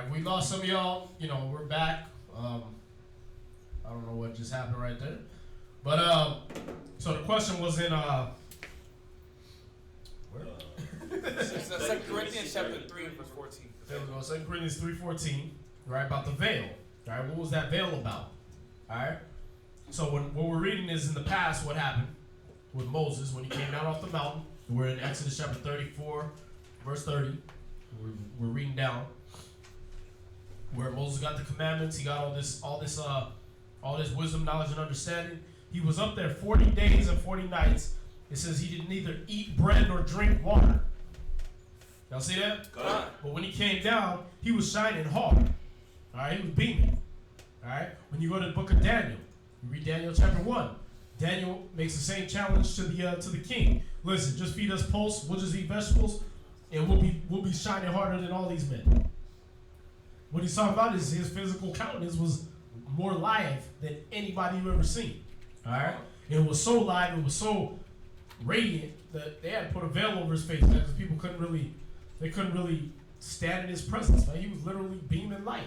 right, we lost some of y'all. You know, we're back. I don't know what just happened right there. But, so the question was in, where? 2 Corinthians chapter 3 verse 14. There we go, 2 Corinthians 3:14, right, about the veil. Right, what was that veil about? All right. So what we're reading is in the past what happened with Moses when he came down off the mountain. We're in Exodus chapter 34, verse 30. We're reading down where Moses got the commandments. He got all this wisdom, knowledge, and understanding. He was up there 40 days and 40 nights. It says he did neither eat bread nor drink water. Y'all see that? God. But when he came down, he was shining hard. All right, he was beaming. All right. When you go to the book of Daniel, you read Daniel chapter 1. Daniel makes the same challenge to the king. Listen, just feed us pulse. We'll just eat vegetables, and we'll be shining harder than all these men. What he's talking about is his physical countenance was more live than anybody you've ever seen. All right. It was so live. It was so radiant that they had to put a veil over his face because people couldn't really stand in his presence. Man. He was literally beaming light.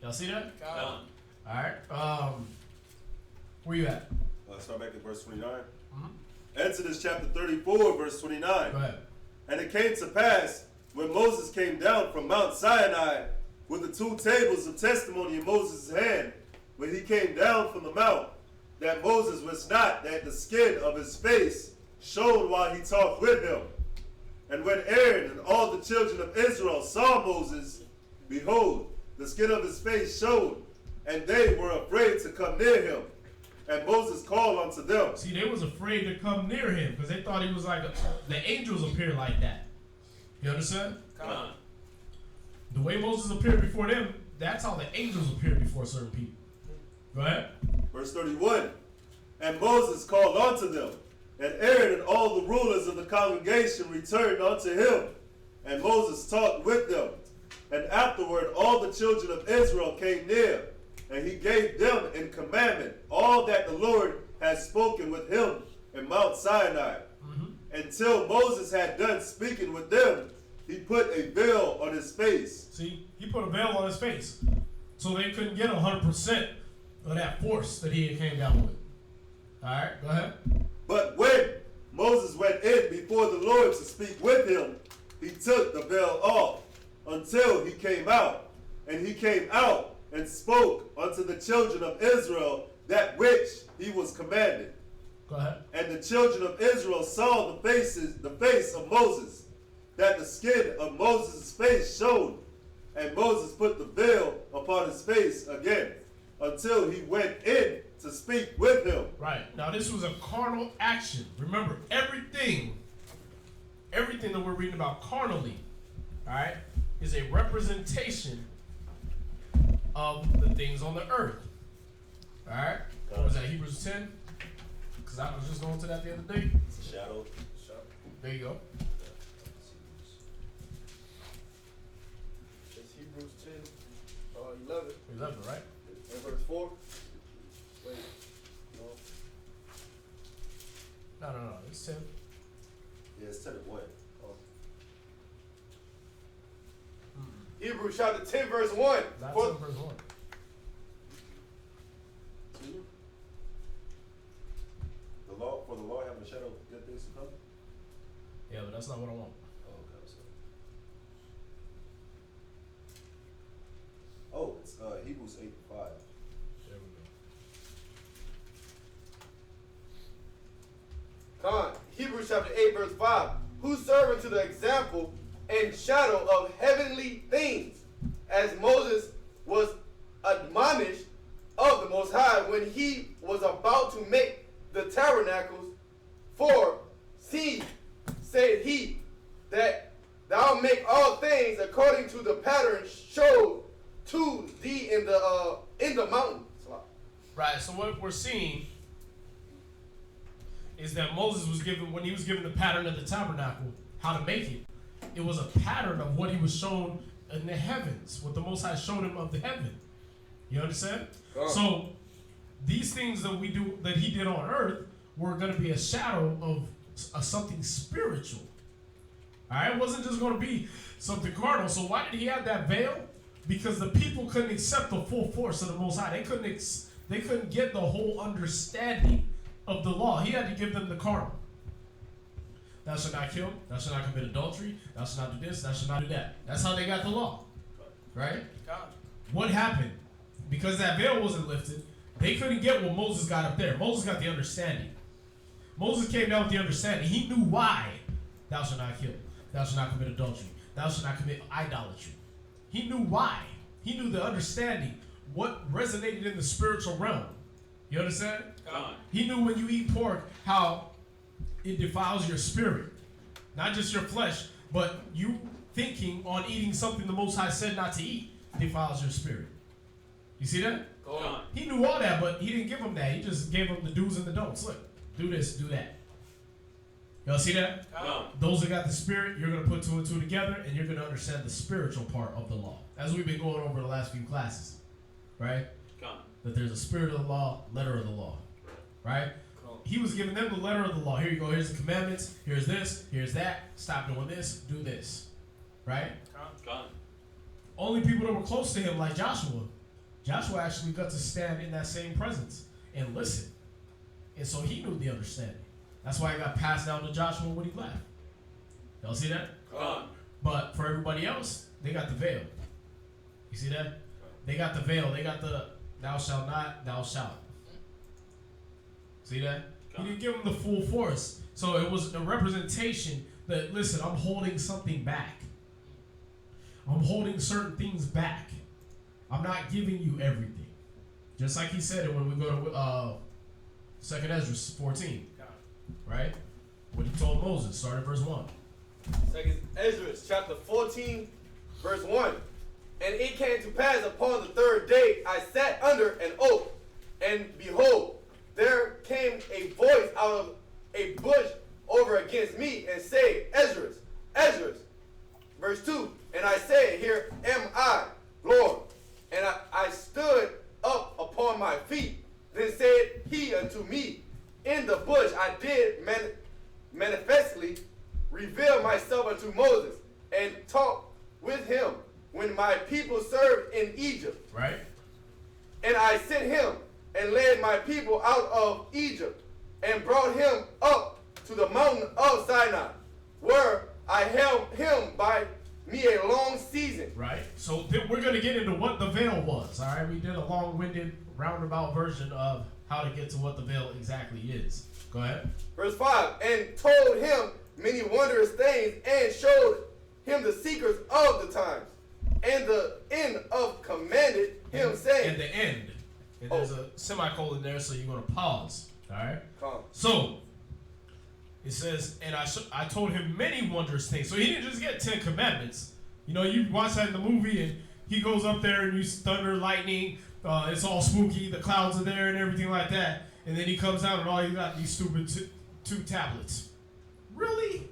Y'all see that? God. All right. Where you at? Let's start back at verse 29. Mm-hmm. Exodus chapter 34, verse 29. Go ahead. And it came to pass, when Moses came down from Mount Sinai with the 2 tables of testimony in Moses' hand, when he came down from the mount, that Moses was not, that the skin of his face showed while he talked with him. And when Aaron and all the children of Israel saw Moses, behold, the skin of his face showed, and they were afraid to come near him. And Moses called unto them. See, they was afraid to come near him because they thought he was like the angels appear like that. You understand? Come on. The way Moses appeared before them, that's how the angels appear before certain people. Go ahead. Verse 31. And Moses called unto them, and Aaron and all the rulers of the congregation returned unto him. And Moses talked with them. And afterward all the children of Israel came near, and he gave them in commandment all that the Lord had spoken with him in Mount Sinai. Mm-hmm. Until Moses had done speaking with them, he put a veil on his face. See, he put a veil on his face. So they couldn't get 100% of that force that he came down with. All right, go ahead. But when Moses went in before the Lord to speak with him, he took the veil off until he came out. And he came out and spoke unto the children of Israel that which he was commanded. Go ahead. And the children of Israel saw the face of Moses, that the skin of Moses' face showed. And Moses put the veil upon his face again, until he went in to speak with him. Right. Now this was a carnal action. Remember, everything that we're reading about carnally, all right, is a representation of the things on the earth. All right? What was that, Hebrews 10? Because I was just going to that the other day. It's a shadow. There you go. It's Hebrews 10, 11. 11, right? And verse 4. Wait, no. No. It's 10. Yeah, it's 10 and 1. Hebrews chapter 10, verse 1. Not For 10, verse 1. For the law having a shadow of good things to come? Yeah, but that's not what I want. Oh, it's Hebrews 8 and 5. There we go. Come on. Hebrews chapter 8, verse 5. Who serve unto the example and shadow of heavenly things, as Moses was admonished of the Most High when he was about to make the tabernacles. For see, said he, that thou make all things according to the pattern showed to thee in the mountain. Right, so what we're seeing is that Moses was given, when he was given the pattern of the tabernacle, how to make it. It was a pattern of what he was shown in the heavens, what the Most High showed him of the heaven. You understand? Oh. So these things that we do, that he did on earth, were going to be a shadow of something spiritual. All right, it wasn't just going to be something carnal. So why did he have that veil? Because the people couldn't accept the full force of the Most High. They couldn't get the whole understanding of the law. He had to give them the carnal. Thou shalt not kill. Thou shalt not commit adultery. Thou shalt not do this. Thou shalt not do that. That's how they got the law, right? What happened? Because that veil wasn't lifted, they couldn't get what Moses got up there. Moses got the understanding. Moses came down with the understanding. He knew why. Thou shalt not kill. Thou shalt not commit adultery. Thou shalt not commit idolatry. He knew why. He knew the understanding, what resonated in the spiritual realm. You understand? He knew when you eat pork how it defiles your spirit. Not just your flesh, but you thinking on eating something the Most High said not to eat defiles your spirit. You see that? He knew all that, but he didn't give them that. He just gave them the do's and the don'ts. Look, do this, do that. Y'all see that? Those that got the spirit, you're going to put two and two together, and you're going to understand the spiritual part of the law. As we've been going over the last few classes. Right? That there's a spirit of the law, letter of the law. Right? He was giving them the letter of the law. Here you go. Here's the commandments. Here's this. Here's that. Stop doing this. Do this. Right? Only people that were close to him, like Joshua actually got to stand in that same presence and listen. And so he knew the understanding. That's why it got passed down to Joshua when he left. Y'all see that? But for everybody else, they got the veil. You see that? They got the veil. They got the thou shalt not, thou shalt. See that? He didn't give them the full force. So it was a representation that, listen, I'm holding something back. I'm holding certain things back. I'm not giving you everything. Just like he said it when we go to 2nd Esdras 14. Right? What he told Moses, start at verse 1. 2nd Esdras chapter 14, verse 1. And it came to pass upon the third day, I sat under an oak, and behold, there came a voice out of a bush over against me, and said, Esdras, Esdras. Verse 2. And I said, Here am I, Lord. And I stood up upon my feet. Then said he unto me, In the bush I did manifestly reveal myself unto Moses, and talk with him when my people served in Egypt. Right. And I sent him and led my people out of Egypt, and brought him up to the mountain of Sinai, where I held him by me a long season. Right. So we're going to get into what the veil was. All right. We did a long-winded, roundabout version of how to get to what the veil exactly is. Go ahead. Verse 5. And told him many wondrous things, and showed him the secrets of the times. And the end of commanded him, saying. And the end. And there's a semicolon there, so you're going to pause. All right. Calm. So it says, and I told him many wondrous things. So he didn't just get 10 commandments. You know, you watch that in the movie, and he goes up there and you thunder, lightning. It's all spooky. The clouds are there and everything like that. And then he comes out and all you got these stupid two tablets. Really?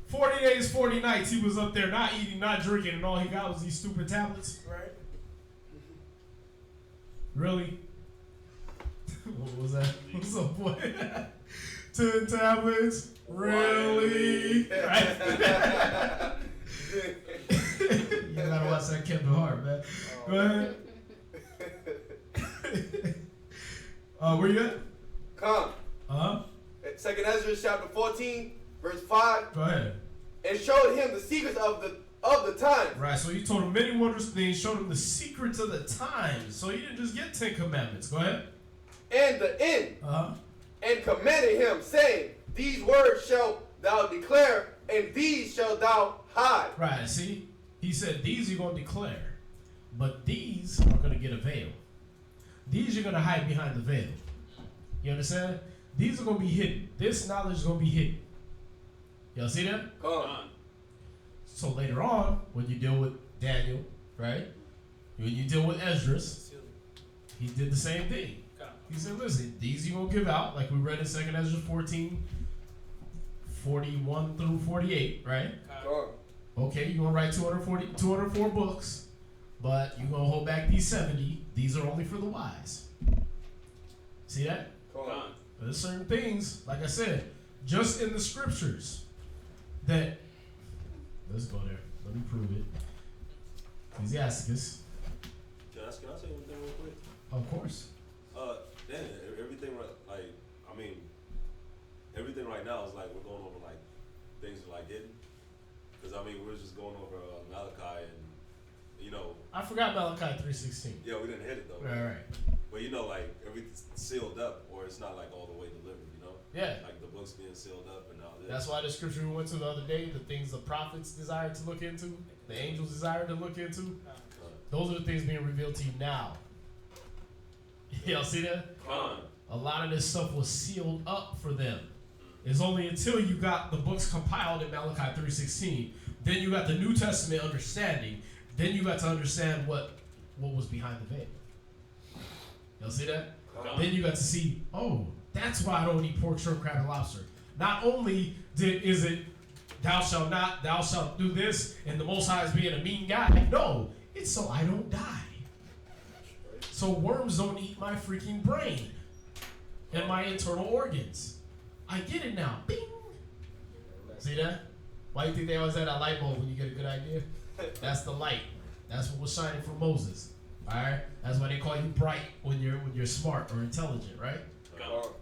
40 days, 40 nights he was up there not eating, not drinking, and all he got was these stupid tablets. Right. Really? What was that? What's up, boy? 10 tablets? Really? Right? You gotta watch that Kevin Hart, man. Go ahead. Where you at? Come. 2nd Ezra chapter 14, verse 5. Go ahead. And showed him the secrets of the times. Right, so he told him many wondrous things, showed him the secrets of the times. So he didn't just get 10 commandments. Go ahead. And the end. And commanded him, saying, These words shalt thou declare, and these shalt thou hide. Right, see? He said, these you're going to declare, but these are going to get a veil. These you're going to hide behind the veil. You understand? These are going to be hidden. This knowledge is going to be hidden. Y'all see that? Come on. So later on, when you deal with Daniel, right? When you deal with Esdras, he did the same thing. He said, listen, these you're going to give out, like we read in 2nd Esdras 14, 41 through 48, right? Come on. Okay, you're going to write 204 books, but you're going to hold back these 70. These are only for the wise. See that? Come on. There's certain things, like I said, just in the scriptures that Let's go there. Let me prove it. Ecclesiasticus. Can I say one thing real quick? Of course. Then everything everything right now is like we're going over like things are like hidden. Because we're just going over Malachi and I forgot Malachi 3:16. Yeah, we didn't hit it though. Right. But like everything's sealed up, or it's not like all the way delivered. Yeah. Like the books being sealed up and all this. That's why the scripture we went to the other day, the things the prophets desired to look into, the angels desired to look into, those are the things being revealed to you now. Y'all see that? A lot of this stuff was sealed up for them. It's only until you got the books compiled in Malachi 3:16, then you got the New Testament understanding, then you got to understand what was behind the veil. Y'all see that? Then you got to see, oh, that's why I don't eat pork, shrimp, crab, and lobster. Not only is it thou shalt do this, and the Most High is being a mean guy. No, it's so I don't die. So worms don't eat my freaking brain and my internal organs. I get it now. Bing. See that? Why do you think they always have that light bulb when you get a good idea? That's the light. That's what was shining for Moses. All right. That's why they call you bright when you're smart or intelligent, right?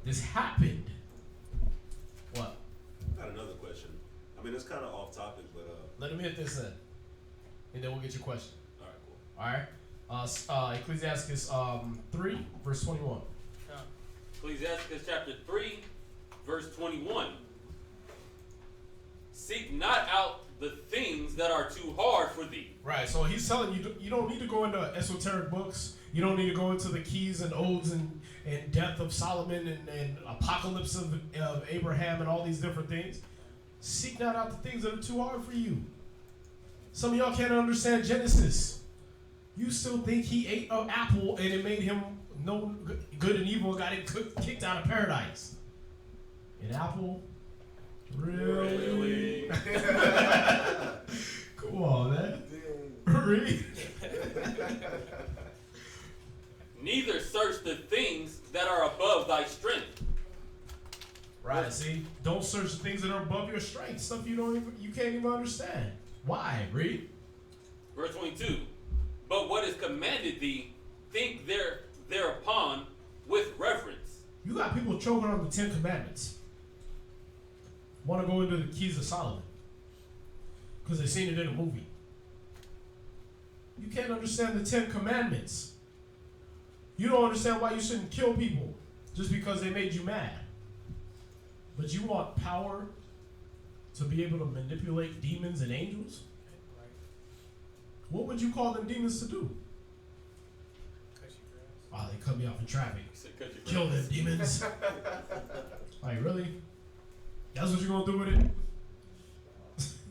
This happened. What? I got another question. It's kind of off topic, but let him hit this in, and then we'll get your question. All right, cool. All right. Ecclesiasticus 3 verse 21. Ecclesiasticus chapter 3 verse 21. Seek not out the things that are too hard for thee. Right. So he's telling you you don't need to go into esoteric books. You don't need to go into the keys and odes and death of Solomon and apocalypse of Abraham and all these different things. Seek not out the things that are too hard for you. Some of y'all can't understand Genesis. You still think he ate an apple and it made him know good and evil and got him kicked out of paradise. An apple? Really? Come on, man. Read. Neither search the things that are above thy strength. Right, see? Don't search the things that are above your strength. Stuff you can't even understand. Why? Read. Verse 22. But what is commanded thee, think thereupon with reverence. You got people choking on the 10 Commandments. Want to go into the keys of Solomon. Because they've seen it in a movie. You can't understand the 10 Commandments. You don't understand why you shouldn't kill people just because they made you mad. But you want power to be able to manipulate demons and angels? What would you call them demons to do? Oh, they cut me off in traffic. Kill them demons. Like, really? That's what you're going to do with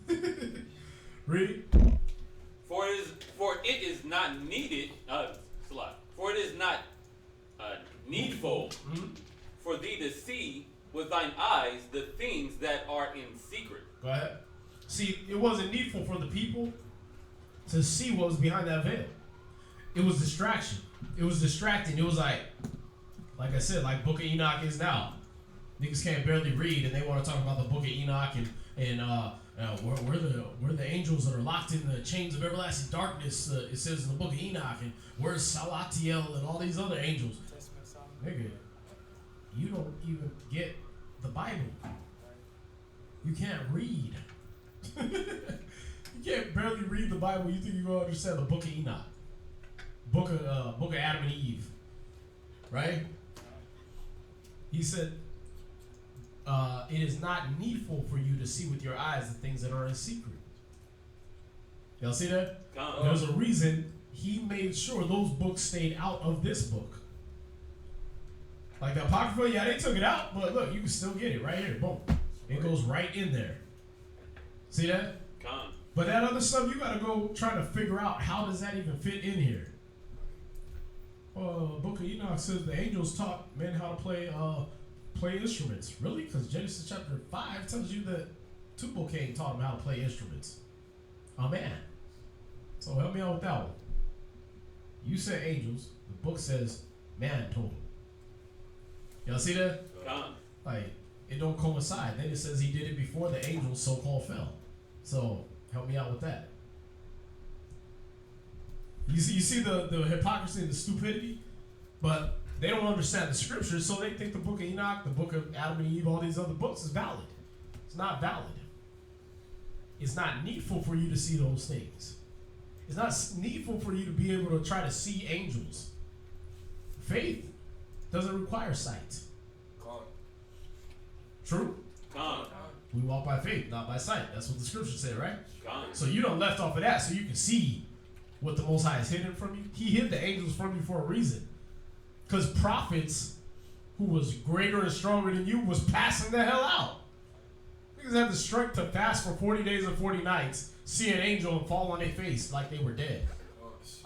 it? Read. For it is not needed, for it is not needful for thee to see with thine eyes the things that are in secret. Go ahead. See, it wasn't needful for the people to see what was behind that veil. It was distraction. It was distracting. It was like I said, like Book of Enoch is now. Niggas can't barely read, and they want to talk about the Book of Enoch and we're the angels that are locked in the chains of everlasting darkness. It says in the Book of Enoch, and where's Salatiel and all these other angels. Nigga, you don't even get the Bible. You can't read. You can't barely read the Bible. You think you're gonna understand the Book of Enoch, Book of Adam and Eve, right? He said, "It is not needful for you to see with your eyes the things that are in secret." Y'all see that? There's a reason he made sure those books stayed out of this book. Like the Apocrypha, yeah, they took it out, but look, you can still get it right here. Boom. It goes right in there. See that? But that other stuff, you gotta go try to figure out how does that even fit in here. Book of Enoch says the angels taught men how to play instruments. Really? Because Genesis chapter 5 tells you that Tubal-Cain taught them how to play instruments. Oh man. So help me out with that one. You said angels. The book says man told them. Y'all see that? Like, it don't coincide. Then it says he did it before the angels so-called fell. So, Help me out with that. You see the hypocrisy and the stupidity, but they don't understand the scriptures, so they think the book of Enoch, the book of Adam and Eve, all these other books is valid. It's not valid. It's not needful for you to see those things. It's not needful for you to be able to try to see angels. Faith doesn't require sight. True? Come. We walk by faith, not by sight. That's what the scripture said, right? Come. So you don't left off of that so you can see what the Most High has hidden from you. He hid the angels from you for a reason. Because prophets, who was greater and stronger than you, was passing the hell out. Niggas had the strength to fast for 40 days and 40 nights, see an angel and fall on their face like they were dead.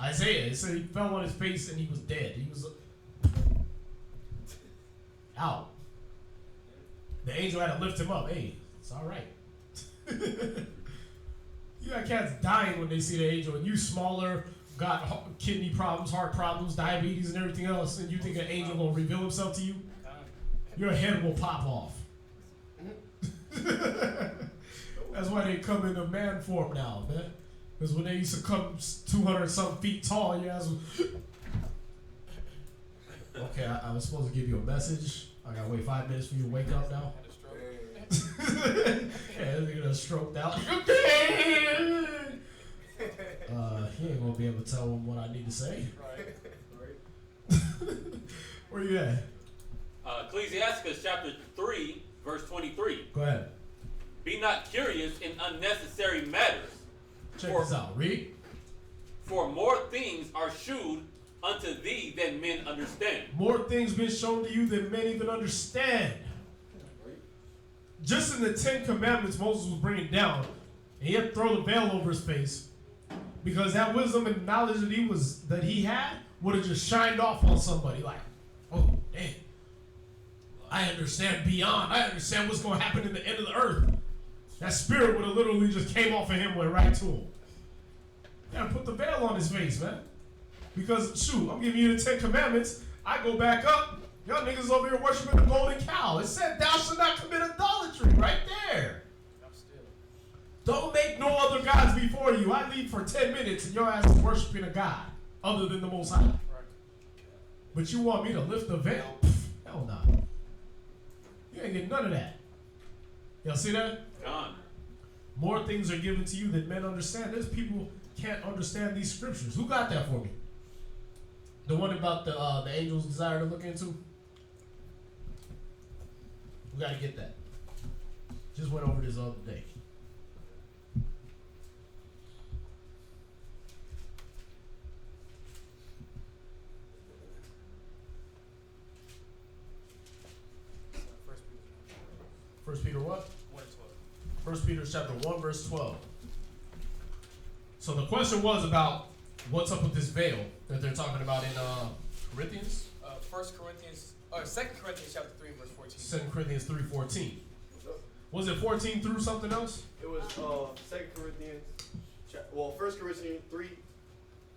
Isaiah, it said he fell on his face and he was dead. He was out. The angel had to lift him up. Hey, it's all right. You got cats dying when they see the angel, and you smaller, got kidney problems, heart problems, diabetes, and everything else, and you think an angel will reveal himself to you? Your head will pop off. That's why they come in a man form now, man. Because when they used to come 200-something feet tall, your ass was... Okay, I was supposed to give you a message. I gotta wait 5 minutes for you to wake up now. Yeah, this nigga done stroked out. He ain't gonna be able to tell him what I need to say. Right. Where you at? Ecclesiastes chapter 3, verse 23. Go ahead. Be not curious in unnecessary matters. Check this out. Read. For more things are shewed unto thee than men understand. More things been shown to you than men even understand. Just in the 10 Commandments Moses was bringing down, and he had to throw the veil over his face because that wisdom and knowledge that he had would have just shined off on somebody like, oh, dang, I understand beyond. I understand what's going to happen in the end of the earth. That spirit would have literally just came off of him, went right to him. You gotta put the veil on his face, man. Because, shoot, I'm giving you the 10 Commandments. I go back up. Y'all niggas over here worshiping the golden cow. It said, thou shalt not commit idolatry right there. Don't make no other gods before you. I leave for 10 minutes and your ass is worshiping a God other than the Most High. But you want me to lift the veil? Pff, hell no. You ain't getting none of that. Y'all see that? God. More things are given to you than men understand. There's people can't understand these scriptures. Who got that for me? The one about the angel's desire to look into? We got to get that. Just went over this the other day. First Peter what? 1 Peter chapter 1 verse 12. So the question was about what's up with this veil that they're talking about in Corinthians? 2 Corinthians chapter 3 verse 14. 2 Corinthians 3:14. Was it 14 through something else? It was 2 Corinthians, 1 Corinthians 3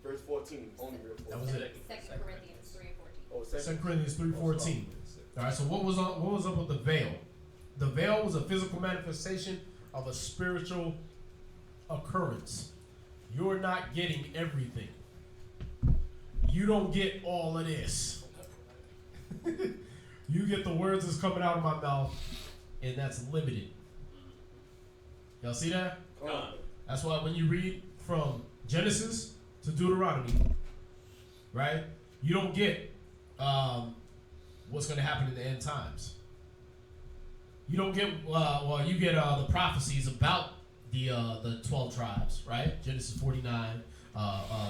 verse 14. Only real 14. That was it. 2 Corinthians 3:14. Oh, 2 Corinthians 3:14. All right. So what was up with the veil? The veil was a physical manifestation of a spiritual occurrence. You're not getting everything. You don't get all of this. You get the words that's coming out of my mouth, and that's limited. Y'all see that? That's why when you read from Genesis to Deuteronomy, right, you don't get what's going to happen in the end times. You don't get, you get the prophecies about the 12 tribes, right? Genesis 49,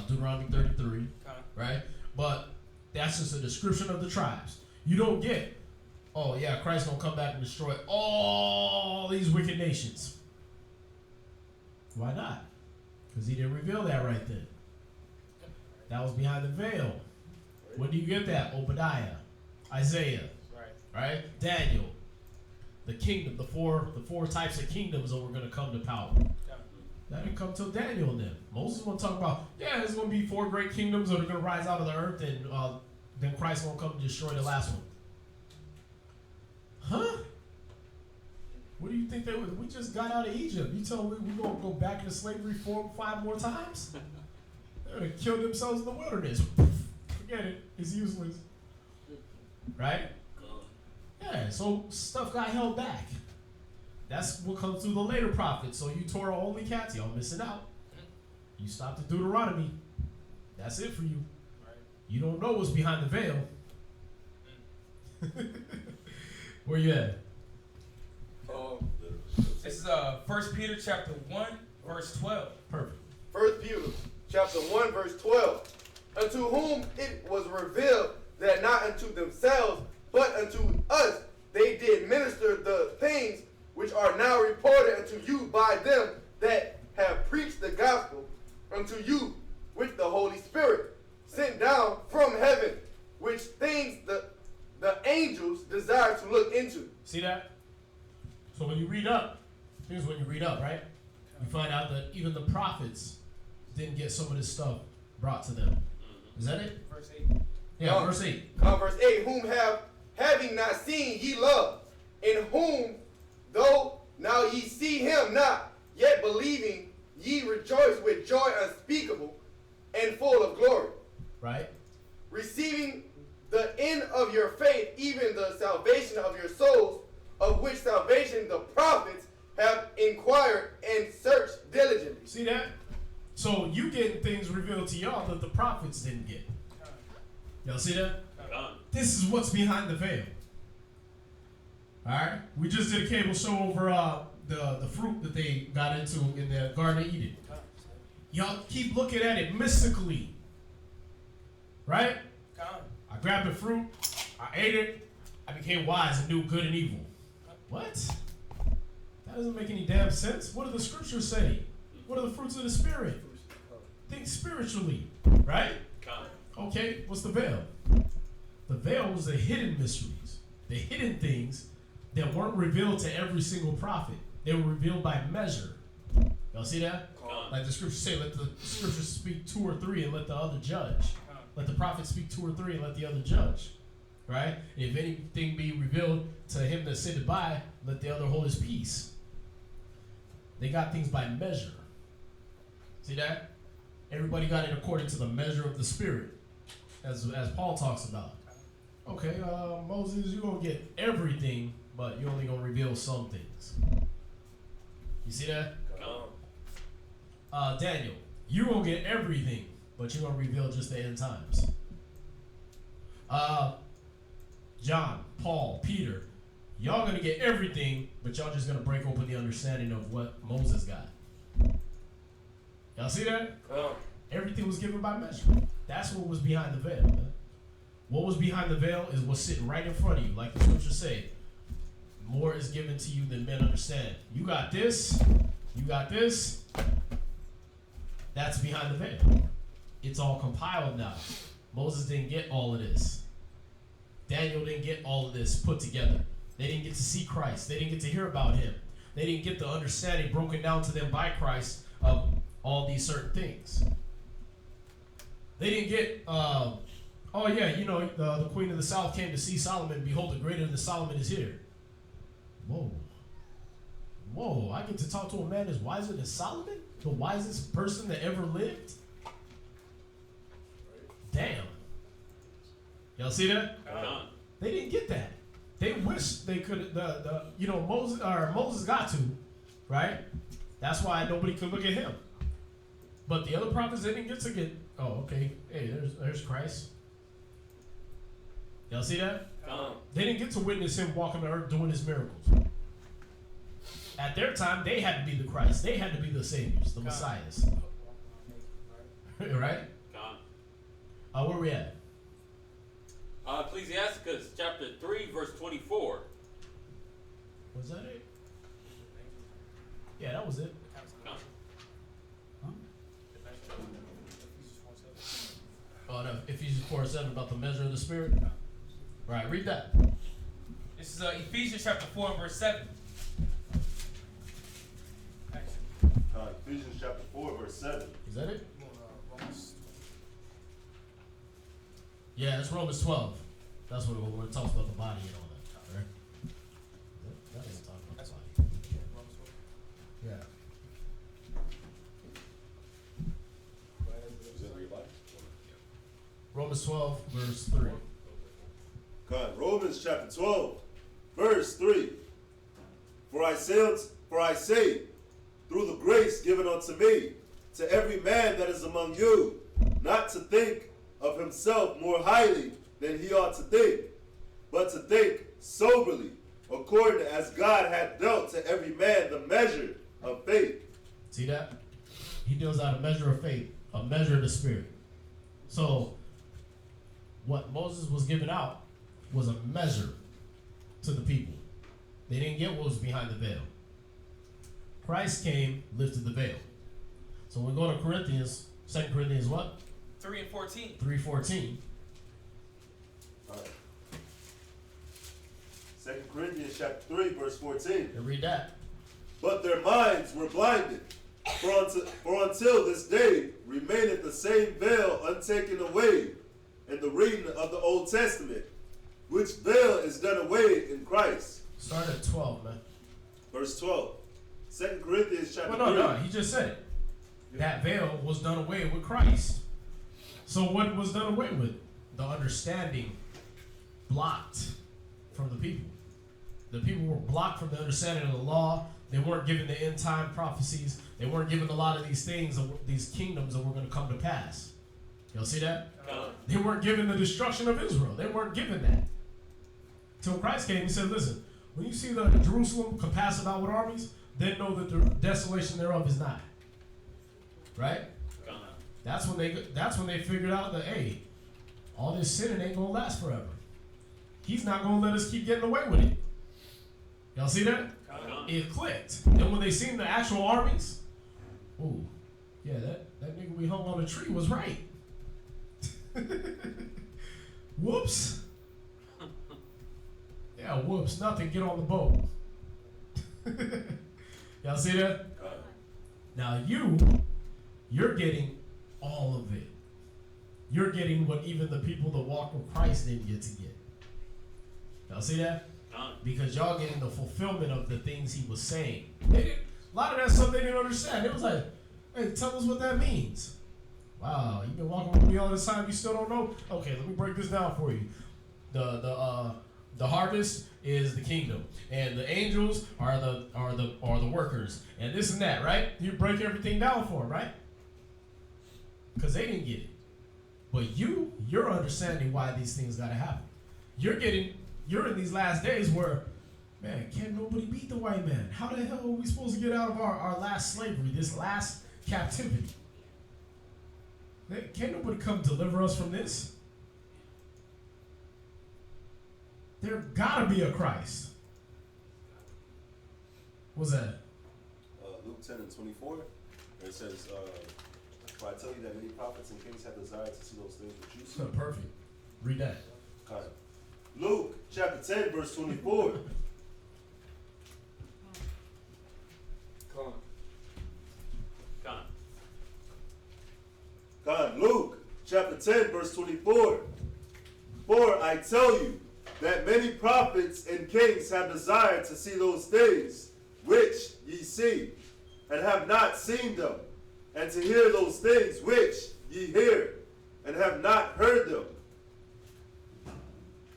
Deuteronomy 33, right? But that's just a description of the tribes. You don't get, oh yeah, Christ's gonna come back and destroy all these wicked nations. Why not? Because he didn't reveal that right then. That was behind the veil. When do you get that? Obadiah, Isaiah, right? Daniel. The kingdom, the four types of kingdoms that were going to come to power. That didn't come till Daniel and them. Moses going to talk about, there's going to be 4 great kingdoms that are going to rise out of the earth, and then Christ going to come and destroy the last one. Huh? What do you think they would? We just got out of Egypt. You tell me we're going to go back into slavery 4 or 5 more times? They're going to kill themselves in the wilderness. Forget it. It's useless. Right? Yeah, so stuff got held back. That's what comes through the later prophets. So you Torah only cats, y'all missing out. You stopped at Deuteronomy. That's it for you. You don't know what's behind the veil. Where you at? This is 1 Peter chapter 1, verse 12. Perfect. 1 Peter chapter 1, verse 12. Unto whom it was revealed that not unto themselves, but unto us they did minister the things which are now reported unto you by them that have preached the gospel unto you with the Holy Spirit sent down from heaven, which things the angels desire to look into. See that? So when you read up, here's when you read up, right? You find out that even the prophets didn't get some of this stuff brought to them. Is that it? Verse 8. Yeah, verse 8. Verse 8, whom having not seen ye love, in whom though now ye see him not, yet believing ye rejoice with joy unspeakable and full of glory. Right? Receiving the end of your faith, even the salvation of your souls, of which salvation the prophets have inquired and searched diligently. See that? So you getting things revealed to y'all that the prophets didn't get. Y'all see that? This is what's behind the veil. Alright? We just did a cable show over the fruit that they got into in the Garden of Eden. Y'all keep looking at it mystically. Right? I grabbed the fruit, I ate it, I became wise and knew good and evil. What? That doesn't make any damn sense. What do the scriptures say? What are the fruits of the Spirit? Think spiritually, right? Okay, what's the veil? The veil was the hidden mysteries, the hidden things that weren't revealed to every single prophet. They were revealed by measure. Y'all see that? Like the scriptures say, let the scriptures speak 2 or 3 and let the other judge. Let the prophet speak 2 or 3 and let the other judge. Right? If anything be revealed to him that sitteth by, let the other hold his peace. They got things by measure. See that? Everybody got it according to the measure of the Spirit, as Paul talks about. Okay, Moses, you're going to get everything, but you're only going to reveal some things. You see that? Daniel, you're going to get everything, but you're going to reveal just the end times. John, Paul, Peter, y'all going to get everything, but y'all just going to break open the understanding of what Moses got. Y'all see that? Everything was given by measure. That's what was behind the veil, man. What was behind the veil is what's sitting right in front of you, like the scriptures say. More is given to you than men understand. You got this. You got this. That's behind the veil. It's all compiled now. Moses didn't get all of this. Daniel didn't get all of this put together. They didn't get to see Christ. They didn't get to hear about him. They didn't get the understanding broken down to them by Christ of all these certain things. They didn't get, oh yeah, you know, the queen of the south came to see Solomon. Behold, the greater than Solomon is here. Whoa, I get to talk to a man that's wiser than Solomon? The wisest person that ever lived? Damn. Y'all see that? They didn't get that. They wish they could, Moses got to, right? That's why nobody could look at him. But the other prophets, they didn't get to get, oh, okay, hey, there's Christ. Y'all see that? They didn't get to witness him walking the earth doing his miracles. At their time, they had to be the Christ. They had to be the saviors, the messiahs. Right? Where we at? Ecclesiasticus chapter 3, verse 24. Was that it? Yeah, that was it. Oh, no, Ephesians 4:7 about the measure of the Spirit. Right, read that. This is Ephesians chapter 4, verse 7. Ephesians chapter 4, verse 7. Is that it? Yeah, it's Romans 12. That's what it talks about the body and all that, right? That doesn't talk about the body. Romans 12, verse 3. God, Romans chapter 12, verse 3. For I say, through the grace given unto me, to every man that is among you, not to think of himself more highly than he ought to think, but to think soberly, according as God hath dealt to every man the measure of faith. See that? He deals out a measure of faith, a measure of the Spirit. So, what Moses was giving out was a measure to the people. They didn't get what was behind the veil. Christ came, lifted the veil. So when we go to Corinthians, 2 Corinthians what? 3 and 14. 3:14. All right. 2 Corinthians chapter 3, verse 14. And read that. But their minds were blinded, for until this day remaineth the same veil untaken away in the reading of the Old Testament, which veil is done away in Christ. Start at 12, man. Verse 12. 2 Corinthians chapter Well, 3. no, he just said it. That veil was done away with Christ. So what was done away with? The understanding blocked from the people. The people were blocked from the understanding of the law. They weren't given the end time prophecies. They weren't given a lot of these things, these kingdoms that were going to come to pass. Y'all see that? They weren't given the destruction of Israel. They weren't given that. Till Christ came, he said, listen, when you see the Jerusalem compassed about with armies, then know that the desolation thereof is nigh. Right? That's when they figured out that, hey, all this sinning ain't gonna last forever. He's not gonna let us keep getting away with it. Y'all see that? It clicked. And when they seen the actual armies, ooh, yeah, that nigga we hung on the tree was right. Whoops. Yeah, whoops, nothing, get on the boat. Y'all see that? Now you're getting all of it. You're getting what even the people that walk with Christ didn't get to get. Y'all see that? Because y'all getting the fulfillment of the things he was saying. A lot of that stuff they didn't understand. It was like, hey, tell us what that means. Wow, you've been walking with me all this time, you still don't know? Okay, let me break this down for you. The harvest is the kingdom, and the angels are the workers, and this and that, right? You break everything down for them, right? Because they didn't get it. But you're understanding why these things gotta happen. You're in these last days where, man, can't nobody beat the white man. How the hell are we supposed to get out of our last slavery, this last captivity? Can't nobody come deliver us from this? There gotta be a Christ. What's that? Luke 10 and 24. It says, for I tell you that many prophets and kings have desired to see those things which you see. Perfect. Read that. Okay. Luke chapter 10, verse 24. Luke chapter 10, verse 24. For I tell you that many prophets and kings have desired to see those things which ye see, and have not seen them, and to hear those things which ye hear, and have not heard them.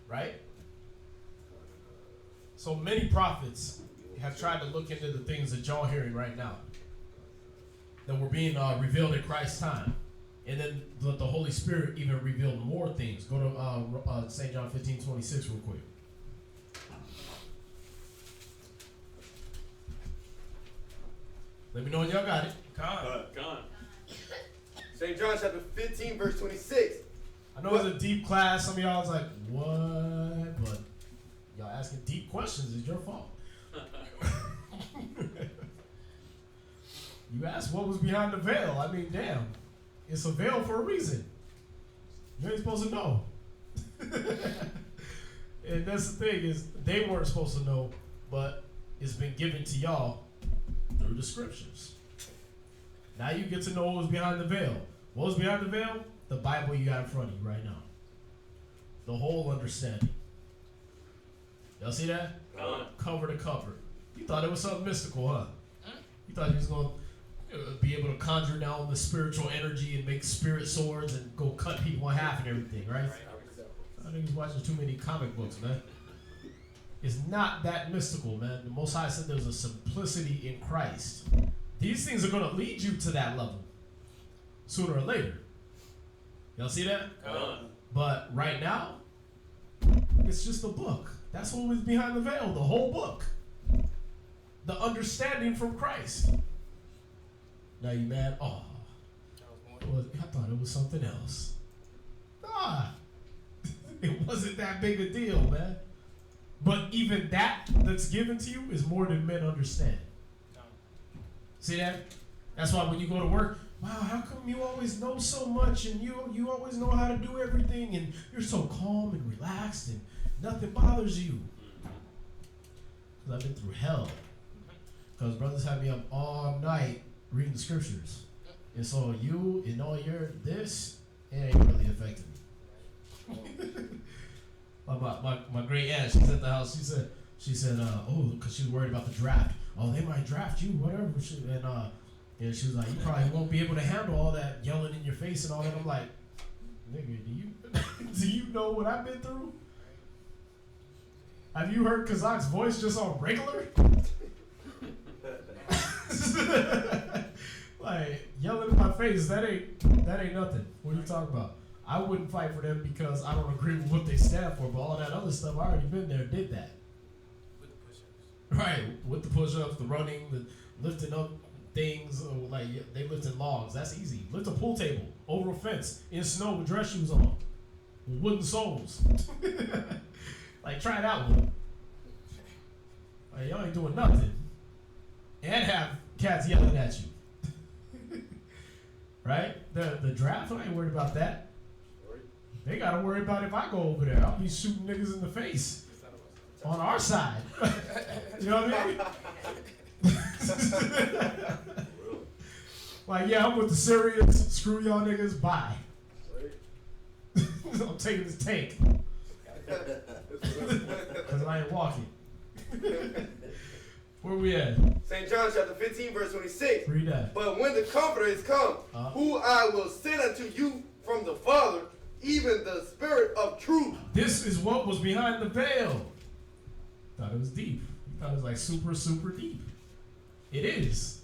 Right? So many prophets have tried to look into the things that y'all hearing right now, that were being revealed in Christ's time. And then the Holy Spirit even revealed more things. Go to St. John 15:26 real quick. Let me know when y'all got it. Gone. St. John chapter 15, verse 26. I know it's a deep class. Some of y'all was like, what? But y'all asking deep questions is your fault. You asked what was behind the veil. I mean, damn. It's a veil for a reason. You ain't supposed to know. And that's the thing, is they weren't supposed to know, but it's been given to y'all through the scriptures. Now you get to know what was behind the veil. What was behind the veil? The Bible you got in front of you right now. The whole understanding. Y'all see that? Cover to cover. You thought it was something mystical, huh? You thought you was going, be able to conjure down the spiritual energy and make spirit swords and go cut people in half and everything, right? I think he's watching too many comic books, man. It's not that mystical, man. The Most High said there's a simplicity in Christ. These things are going to lead you to that level sooner or later. Y'all see that? But right now, it's just a book. That's what was behind the veil, the whole book. The understanding from Christ. Now you mad? Oh, I thought it was something else. It wasn't that big a deal, man. But even that's given to you is more than men understand. See that? That's why when you go to work, wow, how come you always know so much and you always know how to do everything and you're so calm and relaxed and nothing bothers you? Because I've been through hell. Because brothers have me up all night reading the scriptures. And so you and all your this, it ain't really affecting me. my great aunt, she's at the house, she said, oh, because she was worried about the draft. Oh, they might draft you, whatever. And she was like, you probably won't be able to handle all that yelling in your face and all that. I'm like, nigga, do you know what I've been through? Have you heard Kazak's voice just on regular? Like, yelling in my face, that ain't nothing. What are you talking about? I wouldn't fight for them because I don't agree with what they stand for, but all that other stuff, I already been there, did that. With the push-ups. Right, with the push-ups, the running, the lifting up things, like they lifted logs. That's easy. Lift a pool table over a fence in snow with dress shoes on, with wooden soles. Like, try that one. Like, y'all ain't doing nothing, and have cats yelling at you. Right? The draft, I ain't worried about that. They gotta worry about if I go over there. I'll be shooting niggas in the face on our side. You know what I mean? Like, yeah, I'm with the Syrians. Screw y'all niggas. Bye. I'm taking this tank. Because I ain't walking. Where we at? St. John chapter 15, verse 26. Read that. But when the Comforter is come, who I will send unto you from the Father, even the Spirit of truth. This is what was behind the veil. Thought it was deep. You thought it was like super, super deep. It is.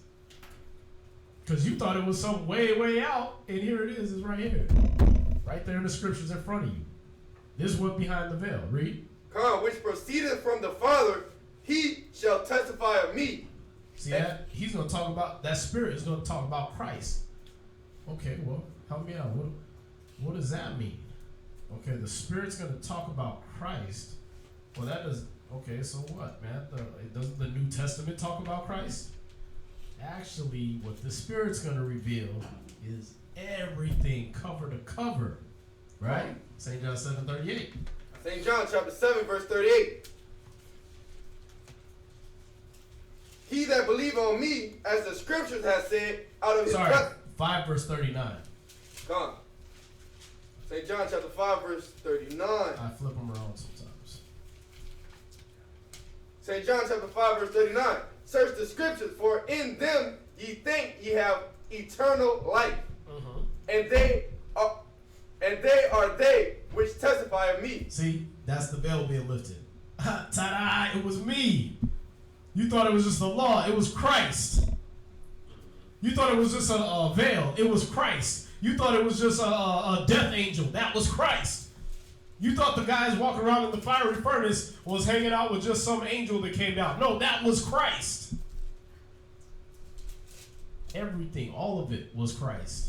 Because you thought it was some way, way out, and here it is. It's right here. Right there in the scriptures in front of you. This is what behind the veil. Read. Come, which proceedeth from the Father, he shall testify of me. See that? He's going to talk about, that Spirit is going to talk about Christ. Okay, well, help me out. What does that mean? Okay, the Spirit's going to talk about Christ. Well, that does, okay, so what, man? Doesn't the New Testament talk about Christ? Actually, what the Spirit's going to reveal is everything cover to cover. Right? St. John 7:38. St. John chapter 7, verse 38. He that believe on me, as the scriptures have said, out of his 5 verse 39. Come. St. John chapter 5, verse 39. I flip them around sometimes. St. John chapter 5, verse 39. Search the scriptures, for in them ye think ye have eternal life. Mm-hmm. And they are they which testify of me. See, that's the veil being lifted. Ta-da! It was me. You thought it was just the law. It was Christ. You thought it was just a veil. It was Christ. You thought it was just a death angel. That was Christ. You thought the guys walking around in the fiery furnace was hanging out with just some angel that came down. No, that was Christ. Everything, all of it was Christ.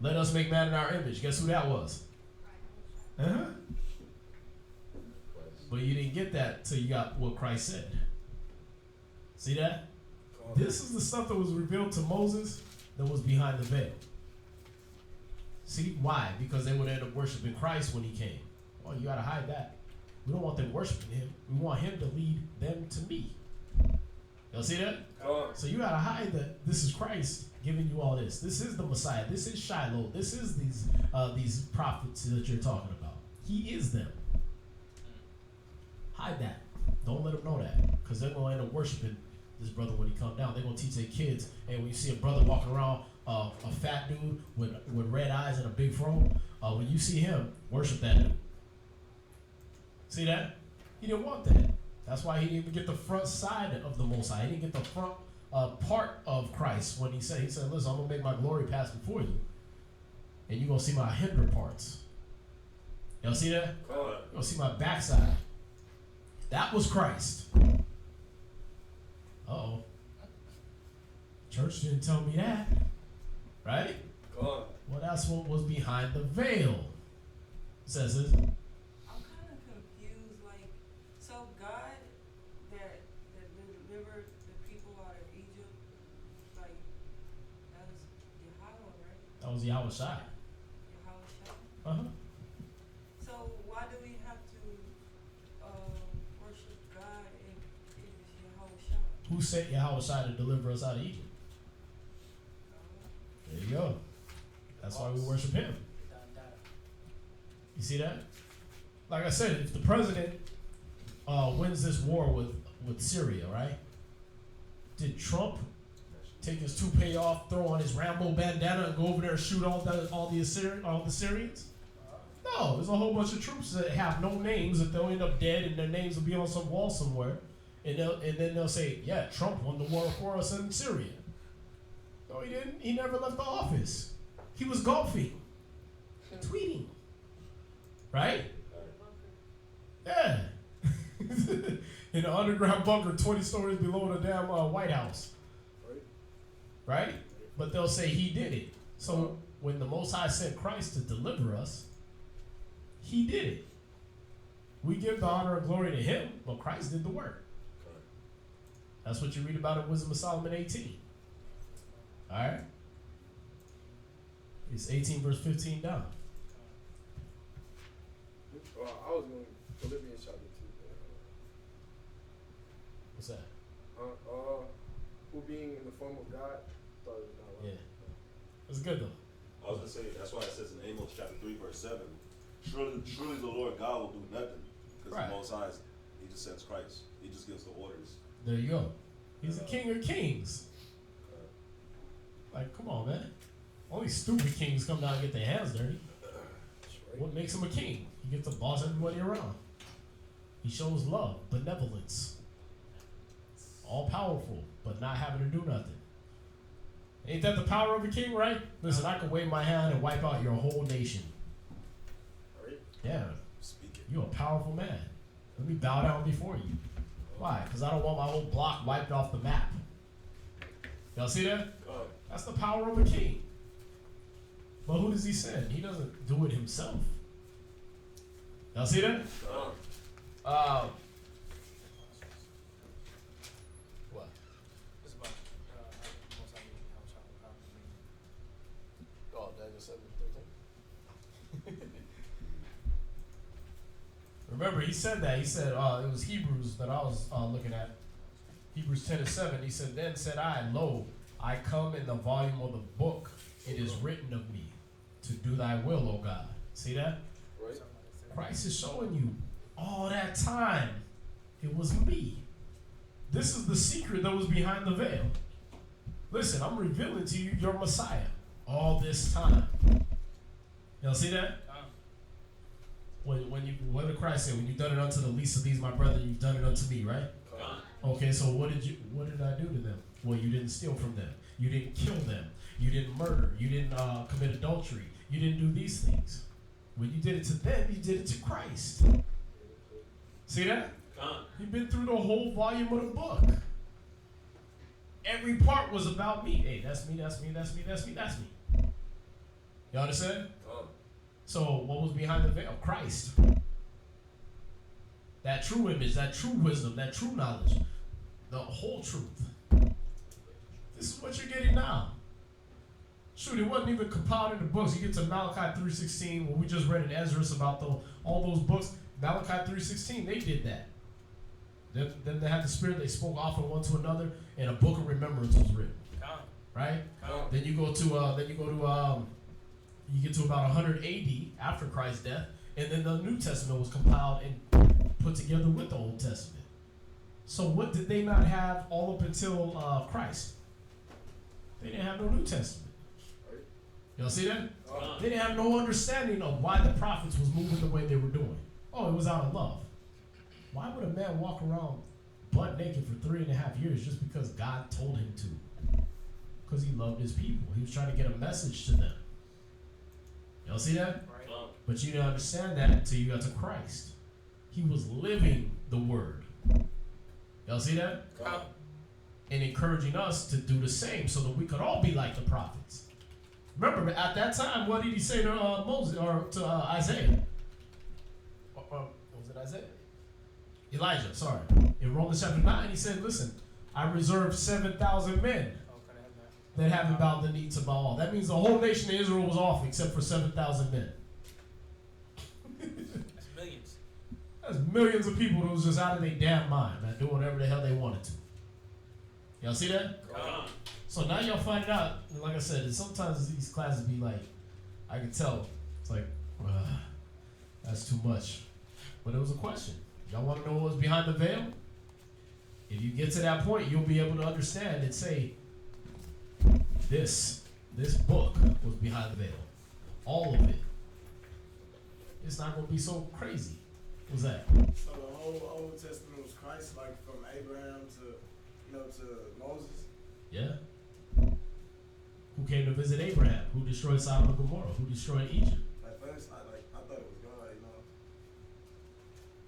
Let us make man in our image. Guess who that was? Uh-huh. But you didn't get that till you got what Christ said. See that? This is the stuff that was revealed to Moses that was behind the veil. See, why? Because they would end up worshiping Christ when he came. Well, you got to hide that. We don't want them worshiping him. We want him to lead them to me. Y'all see that? So you got to hide that this is Christ giving you all this. This is the Messiah. This is Shiloh. This is these prophets that you're talking about. He is them. Hide that. Don't let them know that, because they're going to end up worshiping this brother when he come down. They're gonna teach their kids. And when you see a brother walking around, a fat dude with red eyes and a big fro, when you see him, worship that dude. See that? He didn't want that. That's why he didn't even get the front side of the Most High. He didn't get the front part of Christ when he said, listen, I'm gonna make my glory pass before you, and you're gonna see my hinder parts. Y'all see that? You're gonna see my backside. That was Christ. Uh-oh. Church didn't tell me that. Right? Well, that's what was behind the veil. Says it. I'm kind of confused. Like, so God that delivered the people out of Egypt, like, that was Yahweh, right? That was Yahweh Shai. Yahweh. Uh-huh. So why do we have to worship God if it's Yahweh? Who sent Yahweh Shai to deliver us out of Egypt? There you go. That's why we worship him. You see that? Like I said, if the president wins this war with Syria, right? Did Trump take his toupee off, throw on his Rambo bandana, and go over there and shoot all the Syrians? No, there's a whole bunch of troops that have no names that they'll end up dead, and their names will be on some wall somewhere, and then they'll say, yeah, Trump won the war for us in Syria. No, he didn't. He never left the office. He was golfing, tweeting, right? Yeah. In an underground bunker 20 stories below the damn White House. Right? But they'll say he did it. So when the Most High sent Christ to deliver us, he did it. We give the honor and glory to him, but Christ did the work. That's what you read about in Wisdom of Solomon 18. Alright? It's 18 verse 15 down. I was going Philippians chapter 2. What's that? Who being in the form of God, thought it was not right. Yeah. It's good though. I was gonna say that's why it says in Amos chapter 3 verse 7, surely the Lord God will do nothing, because Right. the Most High, he just sends Christ. He just gives the orders. There you go. He's the King of Kings. Like, come on, man. Only stupid kings come down and get their hands dirty. What makes him a king? He gets to boss everybody around. He shows love, benevolence. All powerful, but not having to do nothing. Ain't that the power of a king, right? Listen, I can wave my hand and wipe out your whole nation. Yeah. You're a powerful man. Let me bow down before you. Why? Because I don't want my whole block wiped off the map. Y'all see that? That's the power of a king. But who does he send? He doesn't do it himself. Y'all see that? What? It's about Oh, Daniel 7:13. Remember, he said that. He said it was Hebrews that I was looking at. Hebrews 10:7. He said, then said I, lo, I come in the volume of the book. It is written of me to do thy will, O God. See that? Right. Christ is showing you all that time. It was me. This is the secret that was behind the veil. Listen, I'm revealing to you your Messiah all this time. Y'all see that? What did Christ say? When you've done it unto the least of these, my brother, you've done it unto me, right? Okay, so what did I do to them? Well, you didn't steal from them. You didn't kill them. You didn't murder. You didn't commit adultery. You didn't do these things. When you did it to them, you did it to Christ. See that? You've been through the whole volume of the book. Every part was about me. Hey, that's me, that's me, that's me, that's me, that's me. You understand? So what was behind the veil? Christ. That true image, that true wisdom, that true knowledge. The whole truth. This is what you're getting now. Shoot, it wasn't even compiled in the books. You get to Malachi 3:16, what we just read in Esdras about all those books. Malachi 3:16, they did that. Then they had the Spirit, they spoke often one to another, and a book of remembrance was written. Right? Then you get to about 100 AD after Christ's death, and then the New Testament was compiled and put together with the Old Testament. So what did they not have all up until Christ? They didn't have no New Testament. Y'all see that? They didn't have no understanding of why the prophets was moving the way they were doing. Oh, it was out of love. Why would a man walk around butt naked for 3.5 years just because God told him to? Because he loved his people. He was trying to get a message to them. Y'all see that? But you didn't understand that until you got to Christ. He was living the word. Y'all see that? And encouraging us to do the same so that we could all be like the prophets. Remember, at that time, what did he say to Moses or to Isaiah? Was it Isaiah? Elijah, sorry. In Romans chapter 9, he said, listen, I reserved 7,000 men that haven't bowed the knee to Baal. That means the whole nation of Israel was off except for 7,000 men. That's millions. That's millions of people that was just out of their damn mind, man, doing whatever the hell they wanted to. Y'all see that? So now y'all find it out, and like I said, sometimes these classes be like, I can tell, it's like, that's too much. But it was a question. Y'all want to know what was behind the veil? If you get to that point, you'll be able to understand and say, this book was behind the veil. All of it. It's not going to be so crazy. What's that? So the whole Old Testament was Christ, like from Abraham to Moses? Yeah. Who came to visit Abraham? Who destroyed Sodom and Gomorrah? Who destroyed Egypt? Like first, I thought it was God,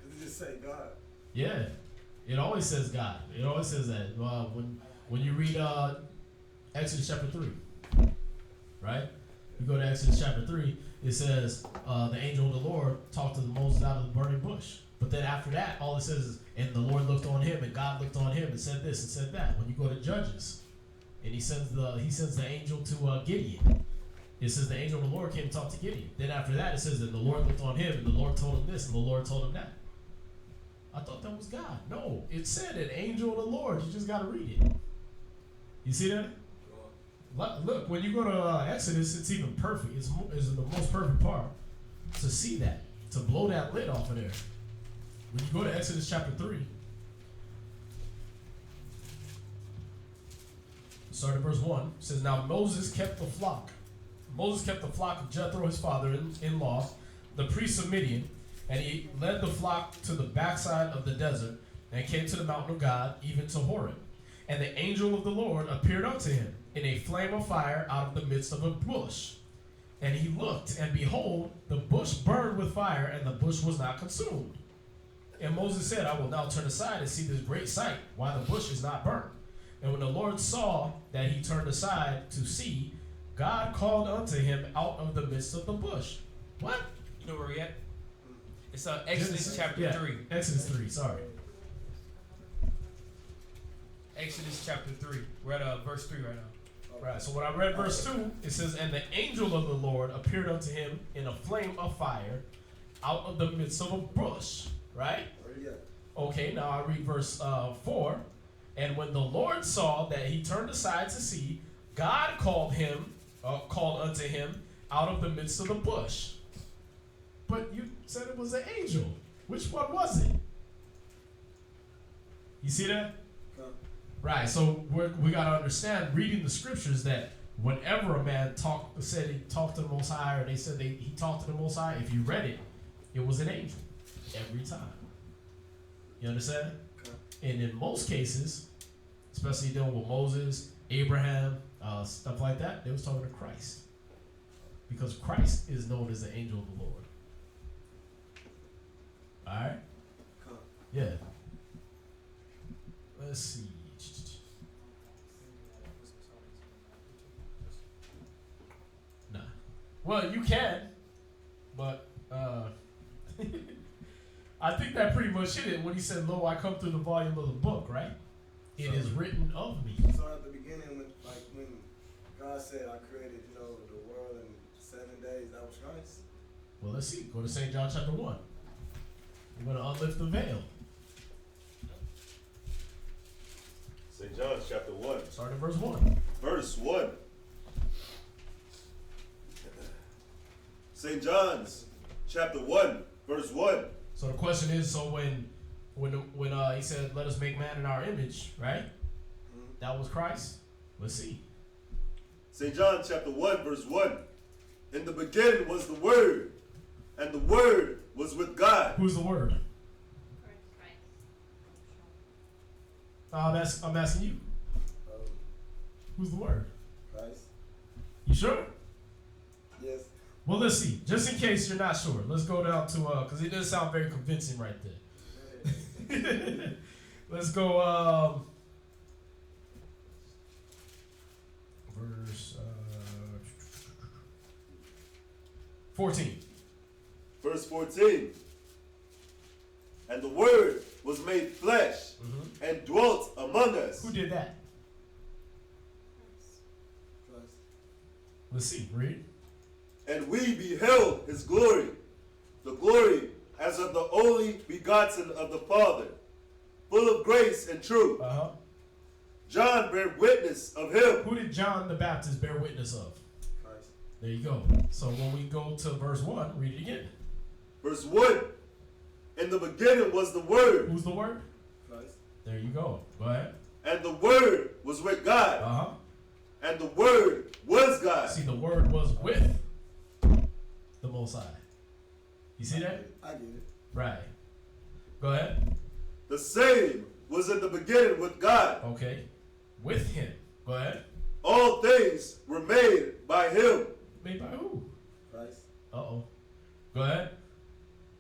Cause it just say God. Yeah. It always says God. It always says that. When you read Exodus chapter 3, right? You go to Exodus chapter 3, it says the angel of the Lord talked to Moses out of the burning bush. But then after that, all it says is, and the Lord looked on him, and God looked on him, and said this and said that. When you go to Judges, and he sends the angel to Gideon. It says the angel of the Lord came to talk to Gideon. Then after that, it says that the Lord looked on him, and the Lord told him this, and the Lord told him that. I thought that was God. No, it said an angel of the Lord. You just got to read it. You see that? Look, when you go to Exodus, it's even perfect. It's the most perfect part to see that, to blow that lid off of there. When you go to Exodus chapter 3, start at verse 1, it says, now Moses kept the flock. Moses kept the flock of Jethro, his father-in-law, the priest of Midian, and he led the flock to the backside of the desert and came to the mountain of God, even to Horeb. And the angel of the Lord appeared unto him in a flame of fire out of the midst of a bush. And he looked, and behold, the bush burned with fire, and the bush was not consumed. And Moses said, I will now turn aside and see this great sight, why the bush is not burnt. And when the Lord saw that he turned aside to see, God called unto him out of the midst of the bush. What? You know where we at? It's Exodus chapter yeah, 3. Exodus 3, sorry. Exodus chapter 3. We're at verse 3 right now. Right, so when I read verse 2, it says, and the angel of the Lord appeared unto him in a flame of fire out of the midst of a bush. Right? Okay, now I read verse 4. And when the Lord saw that he turned aside to see, God called unto him out of the midst of the bush. But you said it was an angel. Which one was it? You see that? Right, so we got to understand, reading the scriptures, that whenever a man said he talked to the Most High, or they said he talked to the Most High, if you read it, it was an angel. Every time. You understand? And in most cases, especially dealing with Moses, Abraham, stuff like that, they was talking to Christ. Because Christ is known as the angel of the Lord. Alright? Yeah. Let's see. Nah. Well, you can, but I think that pretty much hit it when he said, lo, I come through the volume of the book, right? It is written of me. So at the beginning, when God said, I created, the world in 7 days, that was Christ? Well, let's see. Go to St. John chapter 1. We're going to unlift the veil. St. John chapter 1. Start at verse 1. Verse 1. St. John's chapter 1, verse 1. So the question is, so when when he said, "Let us make man in our image," right? That was Christ. Let's see. St. John chapter 1, verse 1. In the beginning was the Word, and the Word was with God. Who's the Word? Christ. I'm asking you. Who's the Word? Christ. You sure? Yes. Well, let's see. Just in case you're not sure, let's go down to because it does sound very convincing right there. Let's go. Verse 14. Verse 14. And the Word was made flesh and dwelt among us. Who did that? Christ. Let's see. Read. And we beheld his glory, the glory as of the only begotten of the Father, full of grace and truth. Uh-huh. John bare witness of him. Who did John the Baptist bear witness of? Christ. There you go. So when we go to verse 1, read it again. Verse 1. In the beginning was the Word. Who's the Word? Christ. There you go. Go ahead. And the Word was with God. Uh-huh. And the Word was God. See, the Word was with the Most High. You see that? I get it. Right. Go ahead. The same was in the beginning with God. Okay. With him. Go ahead. All things were made by him. Made by who? Christ. Uh-oh. Go ahead.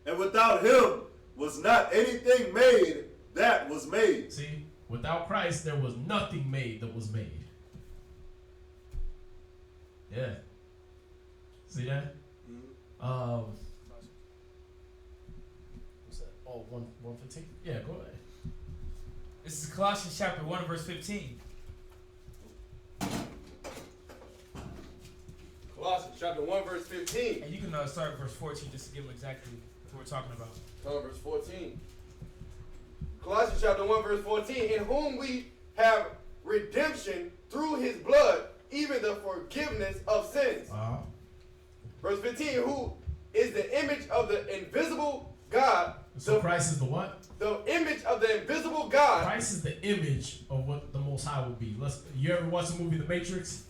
And without him was not anything made that was made. See, without Christ, there was nothing made that was made. Yeah. See that? What's that? Oh, 115? Yeah, go ahead. This is Colossians chapter 1, verse 15. Colossians chapter 1, verse 15. And you can start at verse 14 just to give them exactly what we're talking about. Verse 14. Colossians chapter 1, verse 14. In whom we have redemption through his blood, even the forgiveness of sins. Uh-huh. Verse 15. Who is the image of the invisible God. So Christ is the what? The image of the invisible God. Christ is the image of what the Most High will be. You ever watch the movie The Matrix?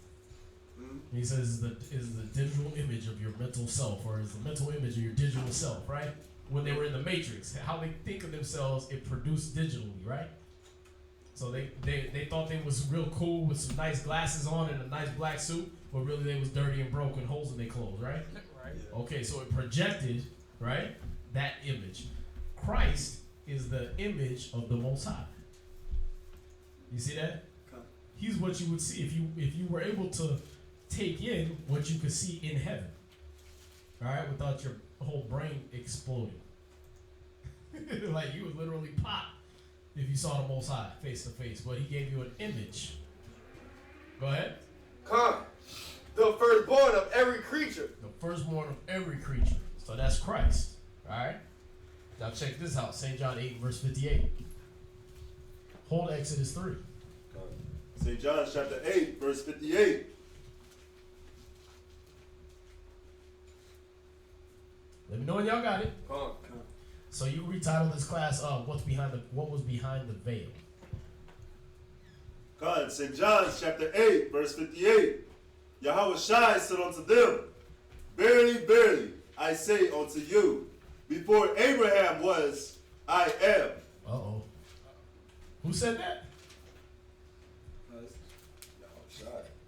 He says is the digital image of your mental self, or is the mental image of your digital self, right? When they were in the Matrix, how they think of themselves, it produced digitally, right? So they thought they was real cool with some nice glasses on and a nice black suit, but really they was dirty and broken, holes in their clothes, right? Right. Okay, so it projected, right, that image. Christ is the image of the Most High. You see that? He's what you would see if you were able to take in what you could see in heaven. All right, without your whole brain exploding. Like you would literally pop if you saw the Most High face to face. But he gave you an image. Go ahead. Come. The firstborn of every creature. The firstborn of every creature. So that's Christ. All right. Now check this out. St. John 8, verse 58. Hold Exodus 3. St. John chapter 8, verse 58. Let me know when y'all got it. Come. So you retitle this class what was behind the veil. God, St. John chapter 8, verse 58. Yahweh Shai said unto them, Verily, verily, I say unto you, before Abraham was, I am. Uh-oh. Who said that?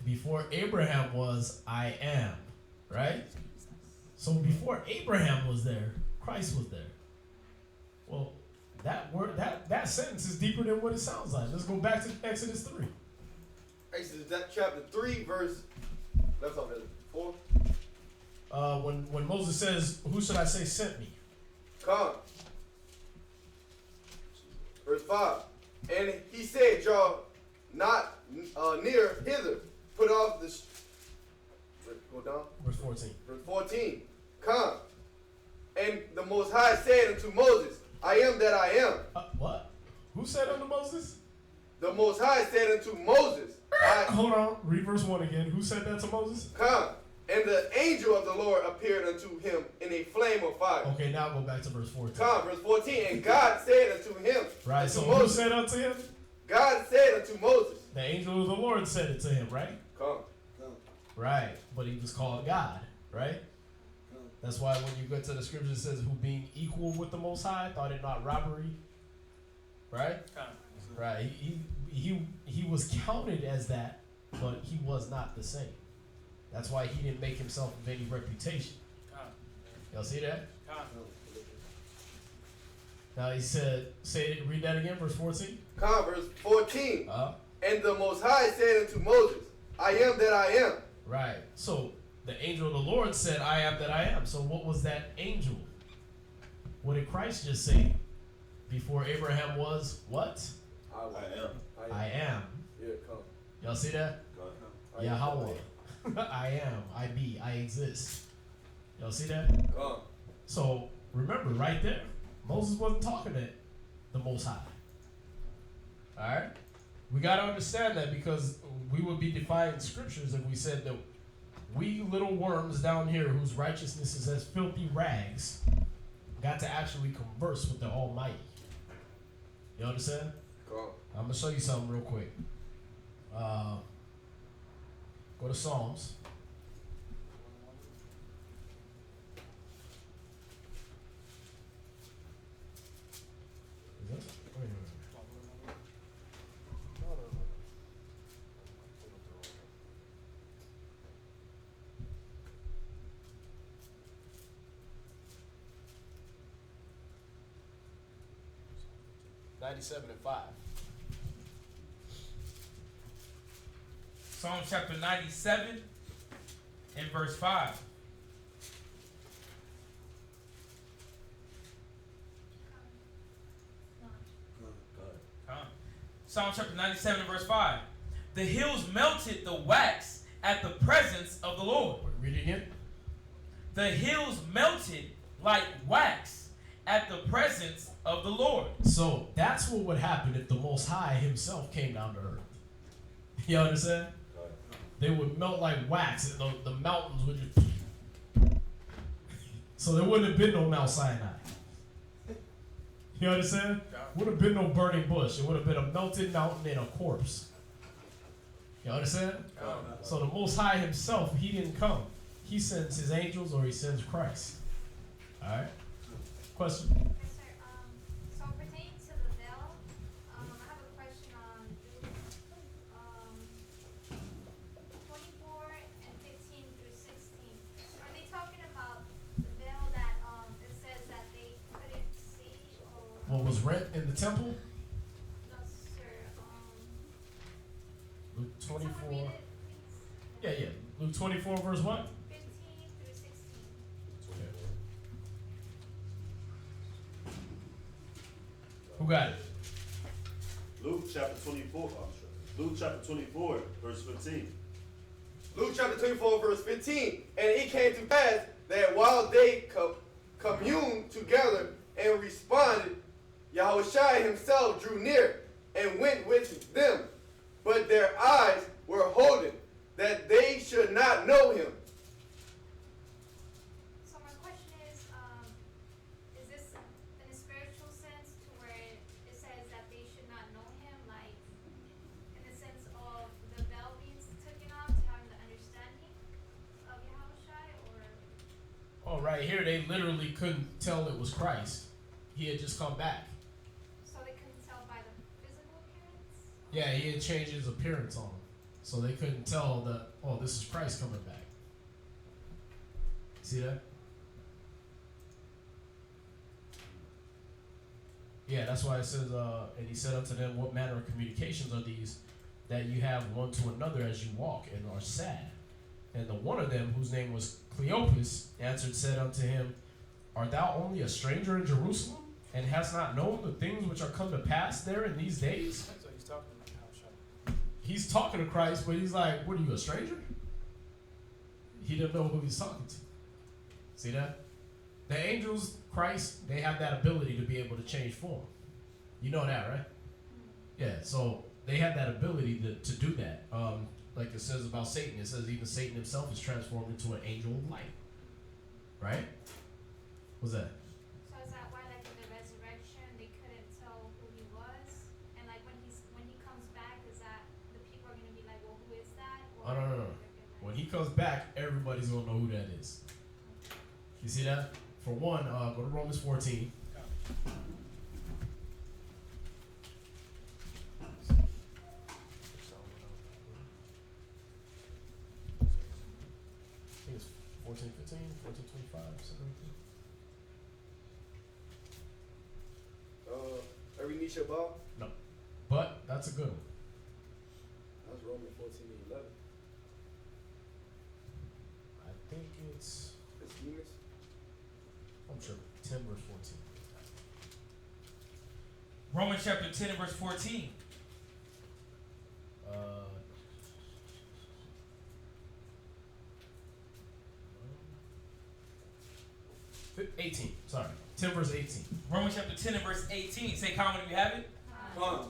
Before Abraham was, I am. Right? So before Abraham was there, Christ was there. Well, that word, that sentence is deeper than what it sounds like. Let's go back to Exodus 3. Exodus chapter 3, verse. Let's start at 4. When Moses says, "Who should I say sent me?" Come. Verse 5. And he said, draw not near hither. Put off the. Go down. Verse 14. Verse 14. Come. And the Most High said unto Moses, I am that I am. What? Who said unto Moses? The Most High said unto Moses, Hold on. Read verse 1 again. Who said that to Moses? Come. And And the angel of the Lord appeared unto him in a flame of fire. Okay, now go back to verse 14. Verse 14. And God said unto him, Right, unto so who Moses, said unto him? God said unto Moses, The angel of the Lord said it to him, right? come. Right, but he was called God, right? That's why when you go to the scripture, it says, who being equal with the Most High, thought it not robbery, right? Right, he was counted as that, but he was not the same. That's why he didn't make himself of any reputation. Y'all see that? Now he said, read that again, verse 14. Verse 14. Uh, And the Most High said unto Moses, I am that I am. right, so the angel of the Lord said, I am that I am. So what was that angel? What did Christ just say? Before Abraham was what? I am. I am. Yeah, come. Y'all see that? God. Yahweh. I am. I be. I exist. Y'all see that? Come. So remember, right there, Moses wasn't talking to the Most High. All right? We got to understand that, because we would be defying scriptures if we said that we little worms down here whose righteousness is as filthy rags got to actually converse with the Almighty. You understand? Come. I'm going to show you something real quick. Go to Psalms. Is that? Wait a minute. 97 and 5. Psalm chapter 97 and verse 5. Psalm chapter 97 and verse 5. The hills melted the wax at the presence of the Lord. Read it again. The hills melted like wax at the presence of the Lord. So that's what would happen if the Most High himself came down to earth. You understand? They would melt like wax, and the mountains would just... So there wouldn't have been no Mount Sinai. You understand? Would have been no burning bush. It would have been a melted mountain and a corpse. You understand? So the Most High himself, he didn't come. He sends his angels, or he sends Christ. All right? Question? Yes, sir. So pertaining to the veil, I have a question on Luke 24 and 15 through 16. Are they talking about the veil that it says that they couldn't see, or What was rent in the temple? no, sir? Luke Someone read 24. it, please. Yeah. Luke 24, verse what? 15 through 16. Who got it? Luke chapter 24. Luke chapter 24, verse 15. Luke chapter 24, verse 15. And it came to pass that while they communed together and responded, Yahushua himself drew near and went with them. But their eyes were holden, that they should not know him. So my question is this in a spiritual sense to where it says that they should not know him, like in the sense of the veil being taken off to have the understanding of Yahushua, or Oh, right here, they literally couldn't tell it was Christ. He had just come back. so they couldn't tell by the physical appearance? Yeah, he had changed his appearance on them. So they couldn't tell that, oh, this is Christ coming back. See that? Yeah, that's why it says, and he said unto them, what manner of communications are these that you have one to another as you walk and are sad? And the one of them, whose name was Cleopas, answered, said unto him, art thou only a stranger in Jerusalem, and hast not known the things which are come to pass there in these days? So he's talking about how He's talking to Christ, but he's like, what are you, a stranger? He didn't know who he's talking to. See that? The angels, Christ, they have that ability to be able to change form. You know that, right? Yeah, so they have that ability to do that. like it says about Satan. It says even Satan himself is transformed into an angel of light. Right? What's that? So is that why, like, in the resurrection, they couldn't tell who he was? And, like, when he comes back, is that the people are going to be like, well, who is that? Oh, no. When he comes back, everybody's going to know who that is. You see that? For one, go to Romans 14. I think it's 14, 15, 14, 25, something like that. Every knee shall bow. No. But that's a good one. That's Romans 14:11. I think it's, It's demons. I'm sure, 10 verse 14. Romans chapter 10 and verse 14. 18, sorry. 10 verse 18. Romans chapter 10 and verse 18. Say comment if you have it. Come.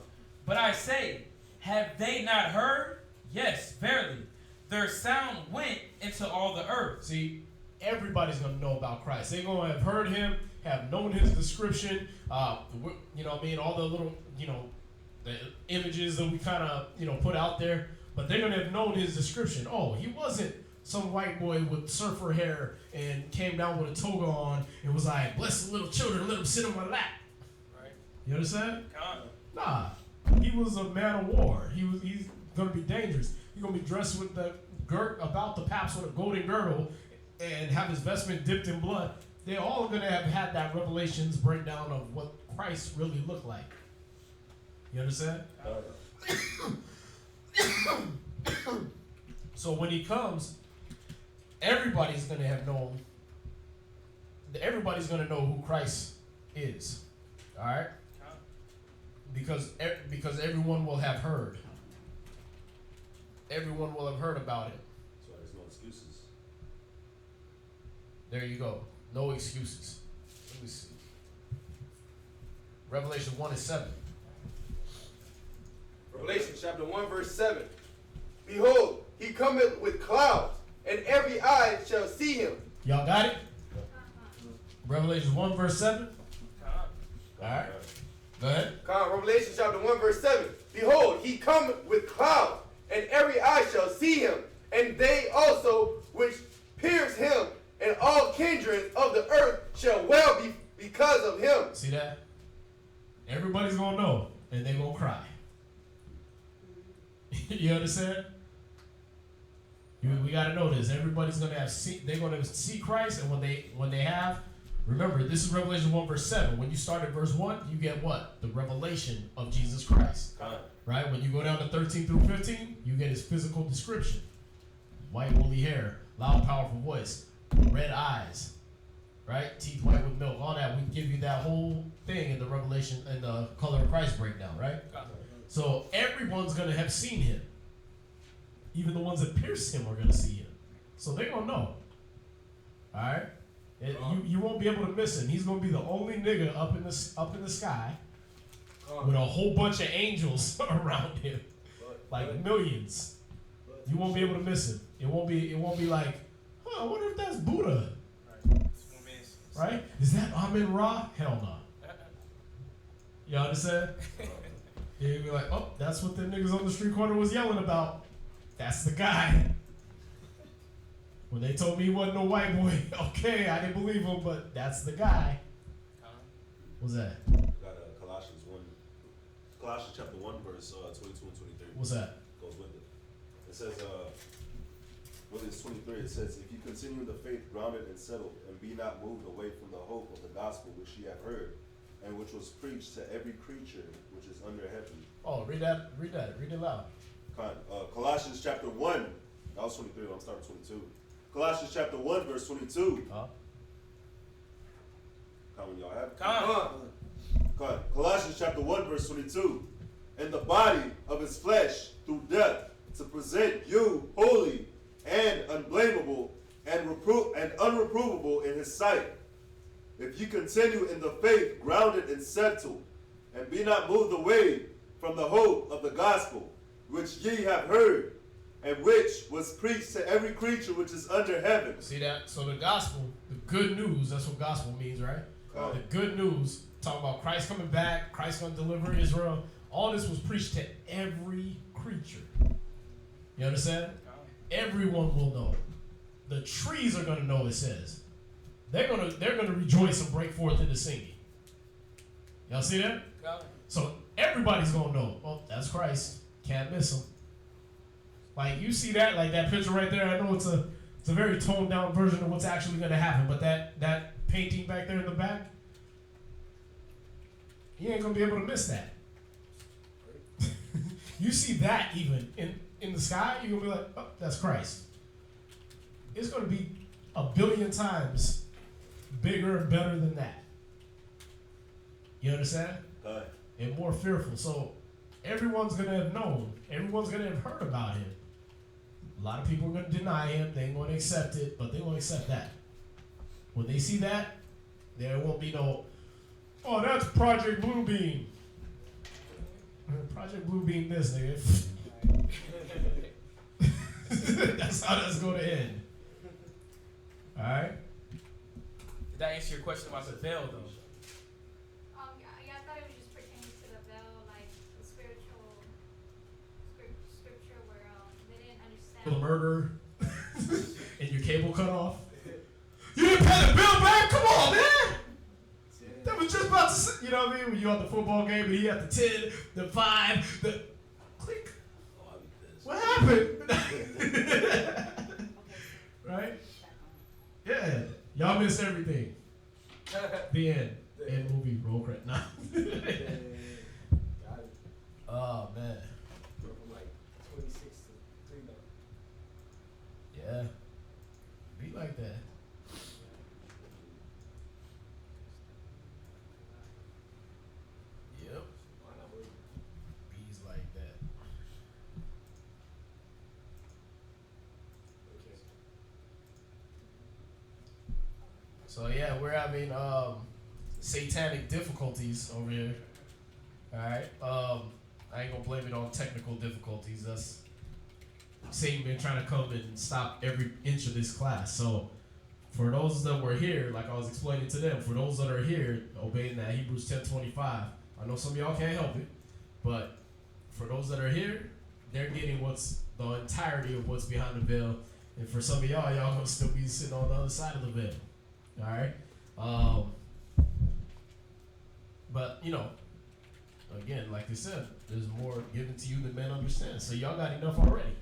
But I say, have they not heard? Yes, verily. Their sound went into all the earth. See, everybody's going to know about Christ. They're going to have heard him, have known his description, you know what I mean, all the little, you know, the images that we kind of, you know, put out there. But they're going to have known his description. Oh, he wasn't some white boy with surfer hair and came down with a toga on and was like, bless the little children, let them sit on my lap. Right. You understand? Come. Nah, he was a man of war. He's gonna be dangerous. He's gonna be dressed with the girt about the paps with a golden girdle and have his vestment dipped in blood. They're all gonna have had that Revelations breakdown of what Christ really looked like. You understand? So when he comes, everybody's gonna have known. Everybody's gonna know who Christ is. All right. Because everyone will have heard. Everyone will have heard about it. So there's no excuses. There you go. No excuses. Let me see. Revelation 1 and 7. Revelation chapter 1 verse 7. Behold, he cometh with clouds, and every eye shall see him. Y'all got it? Revelation 1 verse 7. All right. Go ahead. Revelation chapter 1 verse 7. Behold, he cometh with clouds, and every eye shall see him, and they also which pierce him, and all kindreds of the earth shall well be because of him. See that? Everybody's gonna know, and they're gonna cry. You understand? We gotta know this. Everybody's gonna have they're gonna see Christ, and when they have, remember, this is Revelation 1 verse 7. When you start at verse 1, you get what? The revelation of Jesus Christ. Right? When you go down to 13 through 15, you get his physical description. White woolly hair, loud powerful voice, red eyes, right? Teeth white with milk, all that. We give you that whole thing in the Revelation and the color of Christ breakdown, right? So everyone's gonna have seen him. Even the ones that pierce him are gonna see him. So they're gonna know. Alright? You won't be able to miss him. He's gonna be the only nigga up in the sky with a whole bunch of angels around him. Like millions. You won't be able to miss him. It won't be like, I wonder if that's Buddha. Right? Is that Amen Ra? Hell no. You understand? You'll be like, oh, that's what the niggas on the street corner was yelling about. That's the guy. When they told me he wasn't no white boy, okay, I didn't believe him, but that's the guy. What's that? I got Colossians chapter 1 verse 22 and 23. What's that? Goes with it. It says, what is 23? It says, if you continue in the faith grounded and settled, and be not moved away from the hope of the gospel which ye have heard, and which was preached to every creature which is under heaven. Oh, read it loud. Colossians chapter 1, that was 23, I'm starting 22. Colossians chapter 1 verse 22. When y'all have it. Come on. Colossians chapter 1 verse 22. In the body of his flesh through death, to present you holy and unblameable and unreprovable in his sight. If you continue in the faith grounded and settled, and be not moved away from the hope of the gospel which ye have heard, and which was preached to every creature which is under heaven. See that? So the gospel, the good news, that's what gospel means, right? The good news, talking about Christ coming back, Christ going to deliver Israel. All this was preached to every creature. You understand? Everyone will know. The trees are going to know, it says. They're gonna rejoice and break forth into singing. Y'all see that? So everybody's gonna know. Oh, that's Christ. Can't miss him. Like you see that, like that picture right there. I know it's a very toned down version of what's actually gonna happen, but that painting back there in the back, you ain't gonna be able to miss that. You see that even in the sky, you're gonna be like, oh, that's Christ. It's gonna be 1 billion times bigger and better than that. You understand? And more fearful. So everyone's going to have known. Everyone's going to have heard about him. A lot of people are going to deny him. They ain't going to accept it, but they won't accept that. When they see that, there won't be no, oh, that's Project Bluebeam. Project Bluebeam this, nigga. That's how that's going to end. All right? Did that answer your question about the veil, though? Yeah, I thought it was just pertaining to the veil, like the spiritual scripture where they didn't understand. The murder and your cable cut off. You didn't pay the bill back? Come on, man! That was just about to say, you know what I mean? When you're at the football game and he at the 10, the 5, the click. What happened? Right? Yeah. Y'all missed everything. The end. End movie, roll credit. Nah. Oh, man. From like 26 to 3 now. Yeah. Be like that. Yep. Bees like that. So yeah, we're having satanic difficulties over here. Alright. I ain't gonna blame it on technical difficulties. That's Satan been trying to come and stop every inch of this class. So for those that were here, like I was explaining to them, for those that are here obeying that Hebrews 10:25, I know some of y'all can't help it, but for those that are here, they're getting what's the entirety of what's behind the veil. And for some of y'all gonna still be sitting on the other side of the veil. Alright? But, you know, again, like I said, there's more given to you than men understand. So y'all got enough already.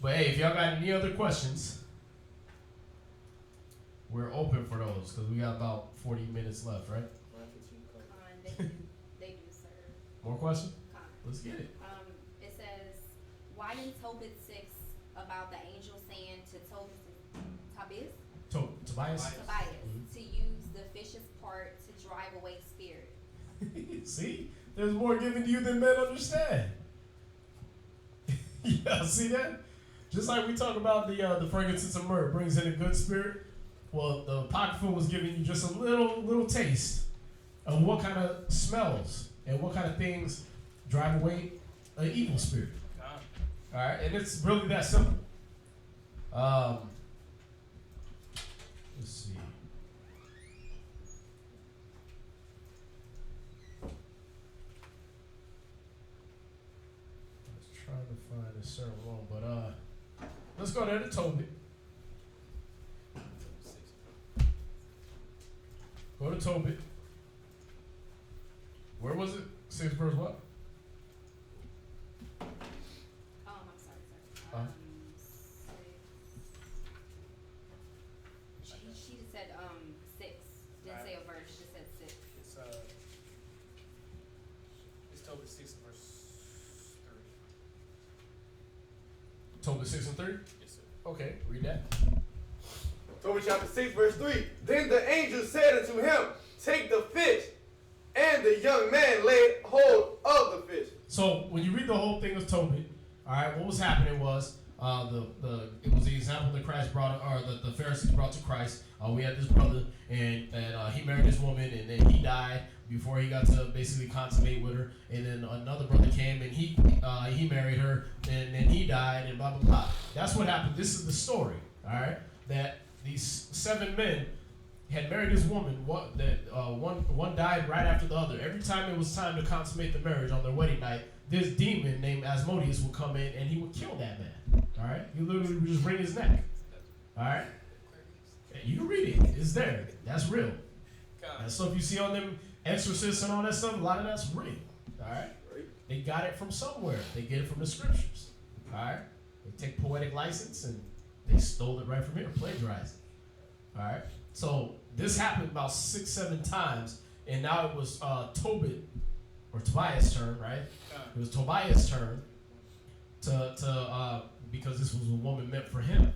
But hey, if y'all got any other questions, we're open for those because we got about 40 minutes left, right? They do, sir. More questions? Let's get it. It says, why in TOBIT 6 about the angel saying to Tobias? Tobias? Mm-hmm. To use the fish's part to drive away spirit. See? There's more given to you than men understand. Yeah, see that? Just like we talk about the frankincense of myrrh brings in a good spirit. Well, the Apocrypha was giving you just a little taste of what kind of smells and what kind of things drive away an evil spirit. All right, and it's really that simple. Let's see. I was trying to find a certain one, but let's go there to Tobit. Go to Tobit. Where was it? 6 verse what? I'm sorry, sir. She just said 6. Didn't say a verse. She just said 6. It's Tobit 6 verse 3. Tobit 6 and 3? Yes, sir. Okay, read that. Tobit chapter 6, verse 3. Then the angel said unto him, take the fish. And the young man laid hold of the fish. So when you read the whole thing of Tobit, all right, what was happening was it was the example that Christ brought, or the Pharisees brought to Christ. We had this brother, and he married this woman, and then he died. before he got to basically consummate with her. And then another brother came and he married her, and then he died, and blah blah blah. That's what happened. This is the story, all right? That these 7 men had married this woman. One died right after the other. Every time it was time to consummate the marriage on their wedding night, this demon named Asmodeus would come in and he would kill that man. All right, he literally would just wring his neck. All right, you can read it. It's there. That's real. That stuff you see on them exorcists and all that stuff, a lot of that's real. All right, they got it from somewhere. They get it from the scriptures. All right, they take poetic license and they stole it right from here, plagiarized it. All right, so this happened about 6-7 times, and now it was Tobit or Tobias' turn, right? It was Tobias' turn to because this was a woman meant for him,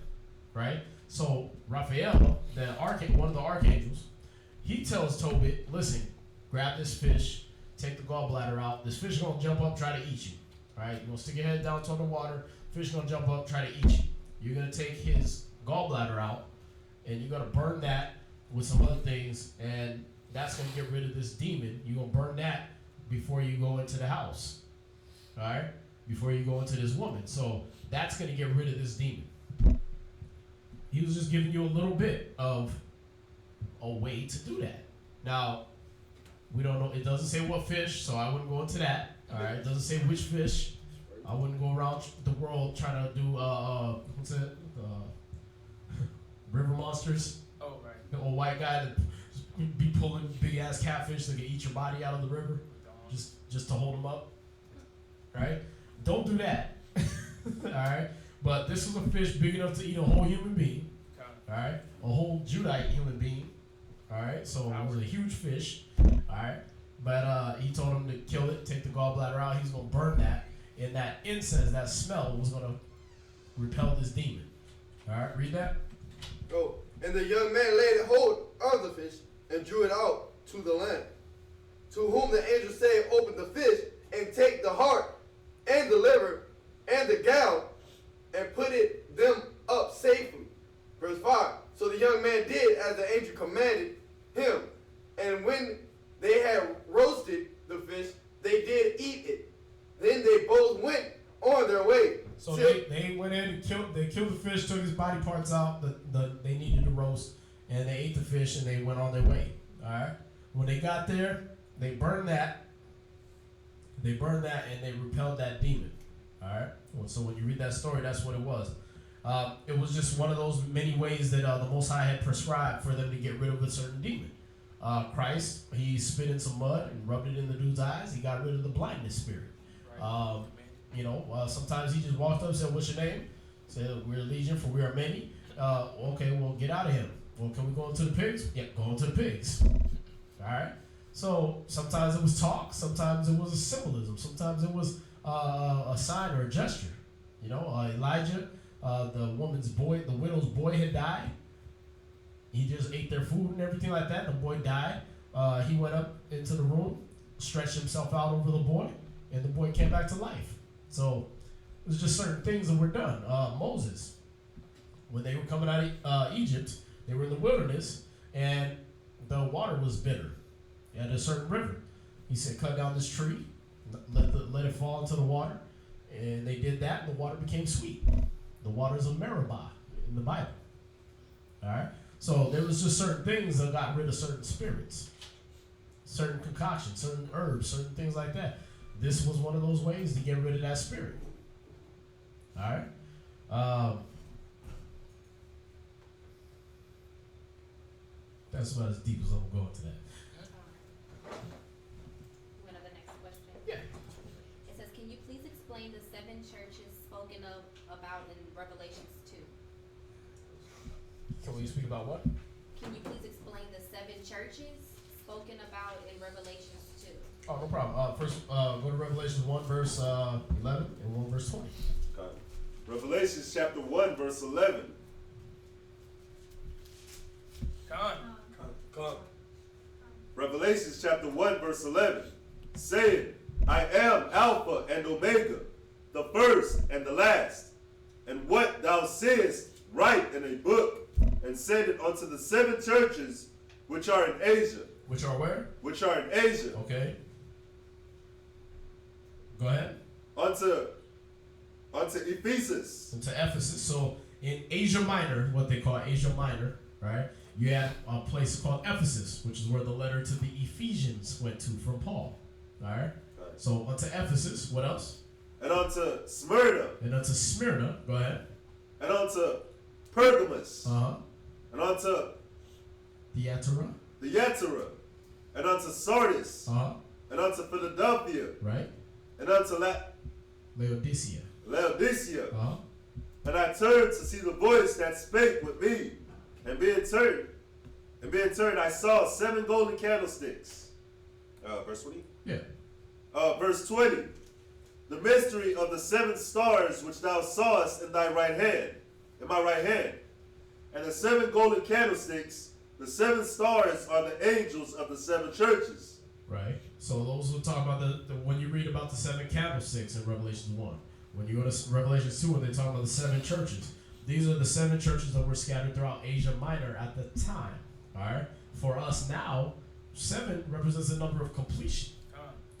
right? So Raphael, one of the archangels, he tells Tobit, listen, grab this fish, take the gallbladder out. This fish is gonna jump up, try to eat you. Right? You're gonna stick your head down toward the water. Fish is gonna jump up, try to eat you. You're gonna take his gallbladder out, and you're gonna burn that with some other things, and that's gonna get rid of this demon. You're gonna burn that before you go into the house. All right? Before you go into this woman. So that's going to get rid of this demon. He was just giving you a little bit of a way to do that. Now, we don't know. It doesn't say what fish, so I wouldn't go into that. All right? It doesn't say which fish. I wouldn't go around the world trying to do, what's it? River monsters. Oh, right. The old white guy that be pulling big-ass catfish that can eat your body out of the river just to hold them up. Right? Don't do that. Alright? But this was a fish big enough to eat a whole human being. Alright? A whole Judite human being. Alright? So it was a huge fish. Alright? But he told him to kill it, take the gallbladder out. He's going to burn that. And that incense, that smell, was going to repel this demon. Alright? Read that. Go. And the young man laid hold of the fish and drew it out to the land. To whom the angel said, open the fish and take the heart and the liver and the gall and put them up safely. Verse 5. So the young man did as the angel commanded him. And when they had roasted the fish, they did eat it. Then they both went on their way. So they went in and killed the fish, took his body parts out that they needed to roast, and they ate the fish and they went on their way. Alright? When they got there, they burned that. They burned that and they repelled that demon. Alright? So when you read that story, that's what it was. It was just one of those many ways that the Most High had prescribed for them to get rid of a certain demon. Christ, he spit in some mud and rubbed it in the dude's eyes. He got rid of the blindness spirit. Sometimes he just walked up and said, what's your name? Said, we're legion, for we are many. Okay, well, get out of him. Well, can we go into the pigs? Yeah, go into the pigs. Alright? So sometimes it was talk, sometimes it was a symbolism, sometimes it was a sign or a gesture. Elijah, the widow's boy had died. He just ate their food and everything like that. The boy died. He went up into the room, stretched himself out over the boy, and the boy came back to life. So it was just certain things that were done. Moses, when they were coming out of Egypt, they were in the wilderness, and the water was bitter. At a certain river. He said, cut down this tree, let it fall into the water. And they did that, and the water became sweet. The waters of Meribah in the Bible. Alright? So there was just certain things that got rid of certain spirits. Certain concoctions, certain herbs, certain things like that. This was one of those ways to get rid of that spirit. Alright? That's about as deep as I'm going to go into that. Explain the 7 churches spoken of about in Revelations 2. Can we speak about what? Can you please explain the 7 churches spoken about in Revelations 2? Oh, no problem. First, go to Revelations 1, verse 11, and 1 verse 20. Okay. Revelations chapter 1, verse 11. Come. Revelations chapter 1, verse 11. Saying, I am Alpha and Omega, the first and the last. And what thou sayest, write in a book, and send it unto the 7 churches which are in Asia, Which are where? which are in Asia, Okay. Go ahead. unto Ephesus. Into Ephesus. So in Asia Minor, what they call Asia Minor, right? You had a place called Ephesus, which is where the letter to the Ephesians went to from Paul. All right. So unto Ephesus. What else? And unto Smyrna, And unto Smyrna. Go ahead. and unto Pergamos, Uh-huh. and unto Thyatira. Thyatira, and unto Sardis, Uh-huh. and unto Philadelphia, Right. and unto Laodicea. Laodicea. Uh-huh. And I turned to see the voice that spake with me, and being turned, I saw 7 golden candlesticks. Verse 20? Yeah. Verse 20. The mystery of the 7 stars which thou sawest in my right hand. And the 7 golden candlesticks, the 7 stars are the angels of the 7 churches. Right. So those who talk about the when you read about the 7 candlesticks in Revelation 1, when you go to Revelation 2, when they talk about the 7 churches, these are the 7 churches that were scattered throughout Asia Minor at the time. All right. For us now, 7 represents a number of completion.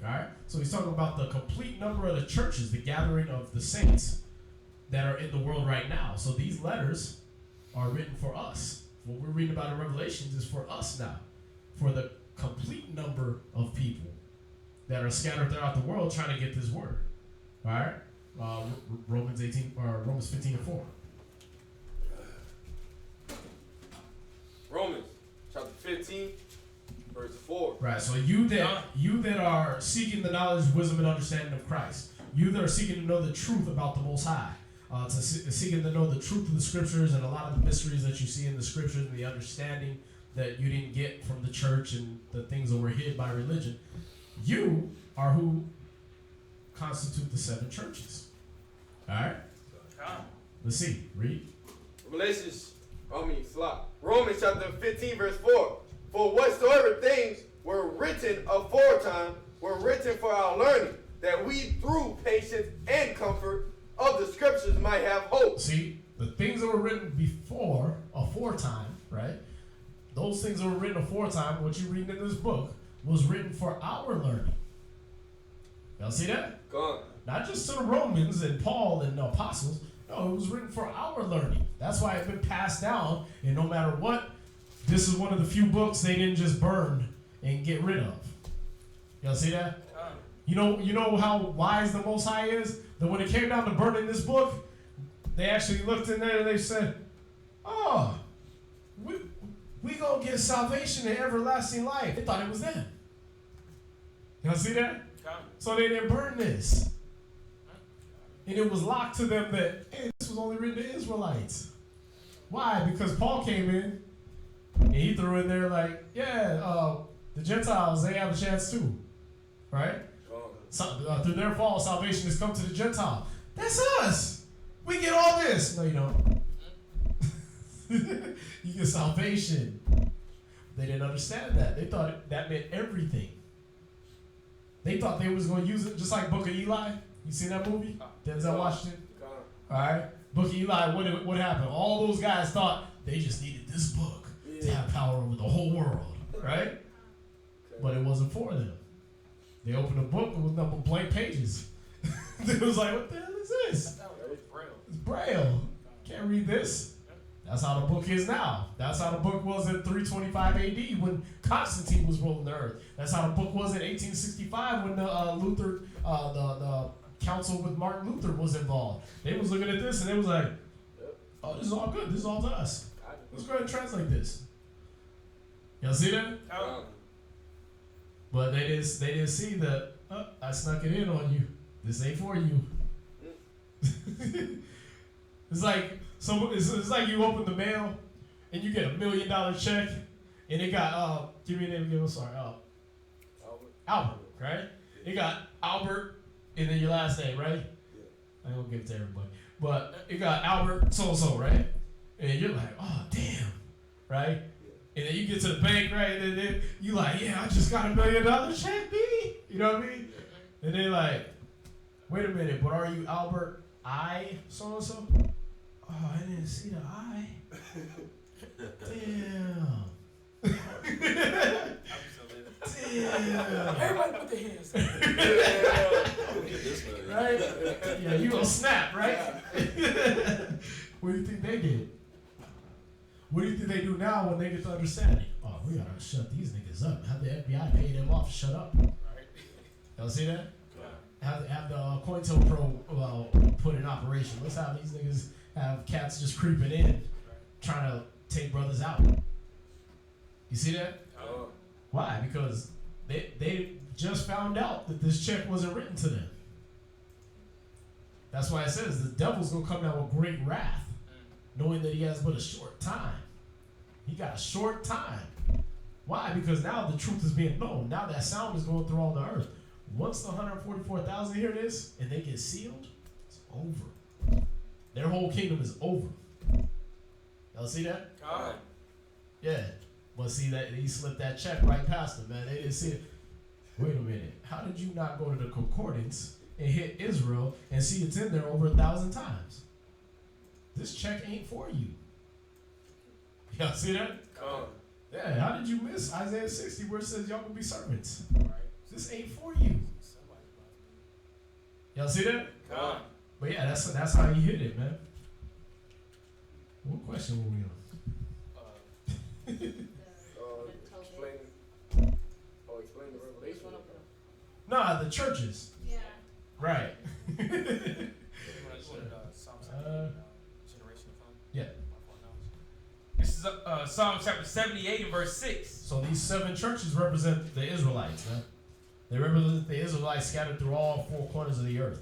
All right. So he's talking about the complete number of the churches, the gathering of the saints that are in the world right now. So these letters are written for us. What we're reading about in Revelations is for us now, for the complete number of people that are scattered throughout the world trying to get this word. All right. Romans 15:4. Romans chapter 15, verse 4. Right. So you that are seeking the knowledge, wisdom, and understanding of Christ, you that are seeking to know the truth about the Most High, seeking to know the truth of the Scriptures and a lot of the mysteries that you see in the Scriptures and the understanding that you didn't get from the church and the things that were hid by religion, you are who constitute the 7 churches. All right. Let's see. Read. Romans chapter 15, verse 4. For whatsoever things were written aforetime were written for our learning, that we through patience and comfort of the scriptures might have hope. See, the things that were written aforetime, right? Those things that were written aforetime, what you read in this book, was written for our learning. Y'all see that? Gone. Not just to the Romans and Paul and the apostles. No, it was written for our learning. That's why it's been passed down, and no matter what, this is one of the few books they didn't just burn and get rid of. Y'all see that? You know how wise the Most High is? That when it came down to burning this book, they actually looked in there and they said, oh, we gonna get salvation and everlasting life. They thought it was them. Y'all see that? So they didn't burn this. And it was locked to them that, hey, this was only written to Israelites. Why? Because Paul came in and he threw in there like, yeah, the Gentiles, they have a chance too. Right? So, through their fall, salvation has come to the Gentile. That's us. We get all this. No, you don't. You get salvation. They didn't understand that. They thought that meant everything. They thought they was going to use it just like Book of Eli. You seen that movie? Denzel Washington? All right. Book of Eli, what happened? All those guys thought they just needed this book to have power over the whole world, right? But it wasn't for them. They opened a book with number blank pages. It was like, what the hell is this? It's Braille. Can't read this. That's how the book is now. That's how the book was in 325 AD when Constantine was ruling the earth. That's how the book was in 1865 when the council with Martin Luther was involved. They was looking at this and they was like, oh, this is all good. This is all to us. Let's go ahead and translate this. Y'all see that? But they didn't see that. Oh, I snuck it in on you. This ain't for you. It's like you open the mail and you get $1 million check and it got give me a name again. I'm sorry, Albert, right? It got Albert and then your last name, right? I ain't gonna give it to everybody, but it got Albert so and so, right? And you're like, oh damn, right? And then you get to the bank, right? And then you like, yeah, I just got $1 million check, baby. You know what I mean? And they like, wait a minute, but are you Albert I so and so? Oh, I didn't see the I. Damn. little snap, right? What do you think they did? What do you think they do now when they get the understanding? Oh, we gotta shut these niggas up. Have the FBI pay them off to shut up. Y'all see that? Have the COINTELPRO put in operation. Let's have these niggas have cats just creeping in, trying to take brothers out. You see that? Why? Because they just found out that this check wasn't written to them. That's why it says the devil's gonna come down with great wrath, knowing that he has but a short time. He got a short time. Why? Because now the truth is being known. Now that sound is going through all the earth. Once the 144,000 hear this and they get sealed, it's over. Their whole kingdom is over. Y'all see that? God. Yeah. But see that he slipped that check right past them, man. They didn't see it. Wait a minute. How did you not go to the concordance and hit Israel and see it's in there over 1,000 times? This check ain't for you. Y'all see that? Yeah, how did you miss Isaiah 60 where it says y'all gonna be servants? This ain't for you. Y'all see that? But yeah, that's how he hit it, man. What question were we on? Explain the revelation. Nah, the churches. Yeah. Right. Yeah. This is Psalm chapter 78 and verse 6. So these 7 churches represent the Israelites, man. They represent the Israelites scattered through all 4 corners of the earth.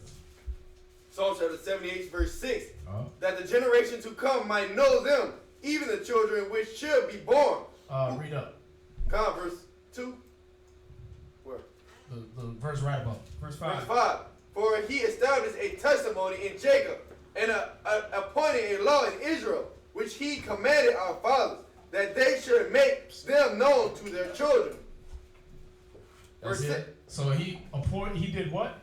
Psalm chapter 78, verse 6. Uh-huh. That the generation to come might know them, even the children which should be born. Read up. Verse 2. Where? The verse right above. Verse 5. Verse 5. For he established a testimony in Jacob, and appointed a law in Israel, which he commanded our fathers, that they should make them known to their children. Verse 6. So he did what?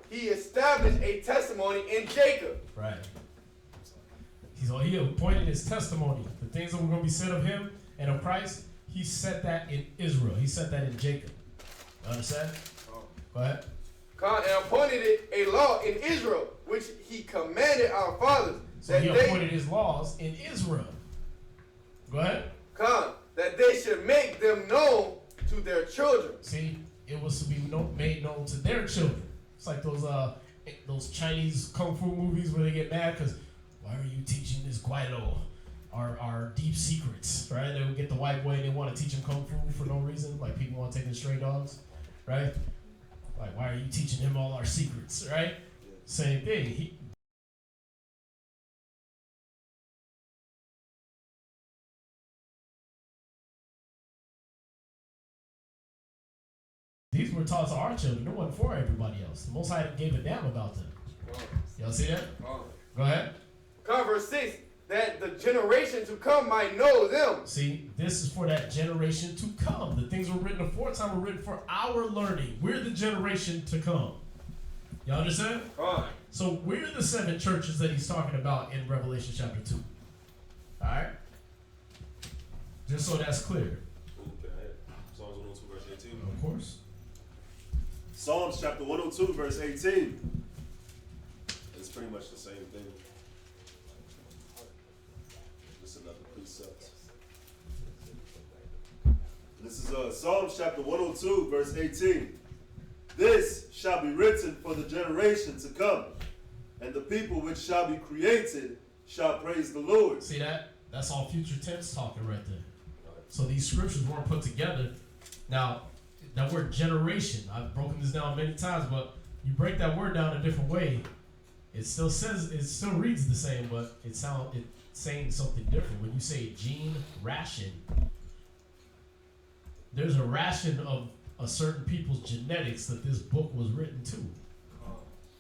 He established a testimony in Jacob. Right. He appointed his testimony. The things that were going to be said of him and of Christ, he set that in Israel. He set that in Jacob. You understand? Go ahead. And appointed a law in Israel, which he commanded our fathers. So he appointed his laws in Israel. Go ahead. That they should make them known to their children. See, it was to be made known to their children. It's like those Chinese kung fu movies where they get mad because why are you teaching this Guido our deep secrets, right? They would get the white boy and they want to teach him kung fu for no reason, like people want to take the stray dogs, right? Like, why are you teaching him all our secrets, right? Same thing. These were taught to our children. They weren't for everybody else. The Most High gave a damn about them. Y'all see that? Go ahead. Verse 6. That the generation to come might know them. See, this is for that generation to come. The things were written aforetime were written for our learning. We're the generation to come. Y'all understand? So we're the 7 churches that he's talking about in Revelation chapter 2. All right? Just so that's clear. Psalms 102 verse 18. Of course. Psalms chapter 102 verse 18. It's pretty much the same thing. Just another precept. This is Psalms chapter 102 verse 18. This shall be written for the generation to come, and the people which shall be created shall praise the Lord. See that? That's all future tense talking right there. So these scriptures weren't put together. Now, that word generation, I've broken this down many times, but you break that word down a different way, it still reads the same, but it's saying something different. When you say gene ration, there's a ration of a certain people's genetics that this book was written to.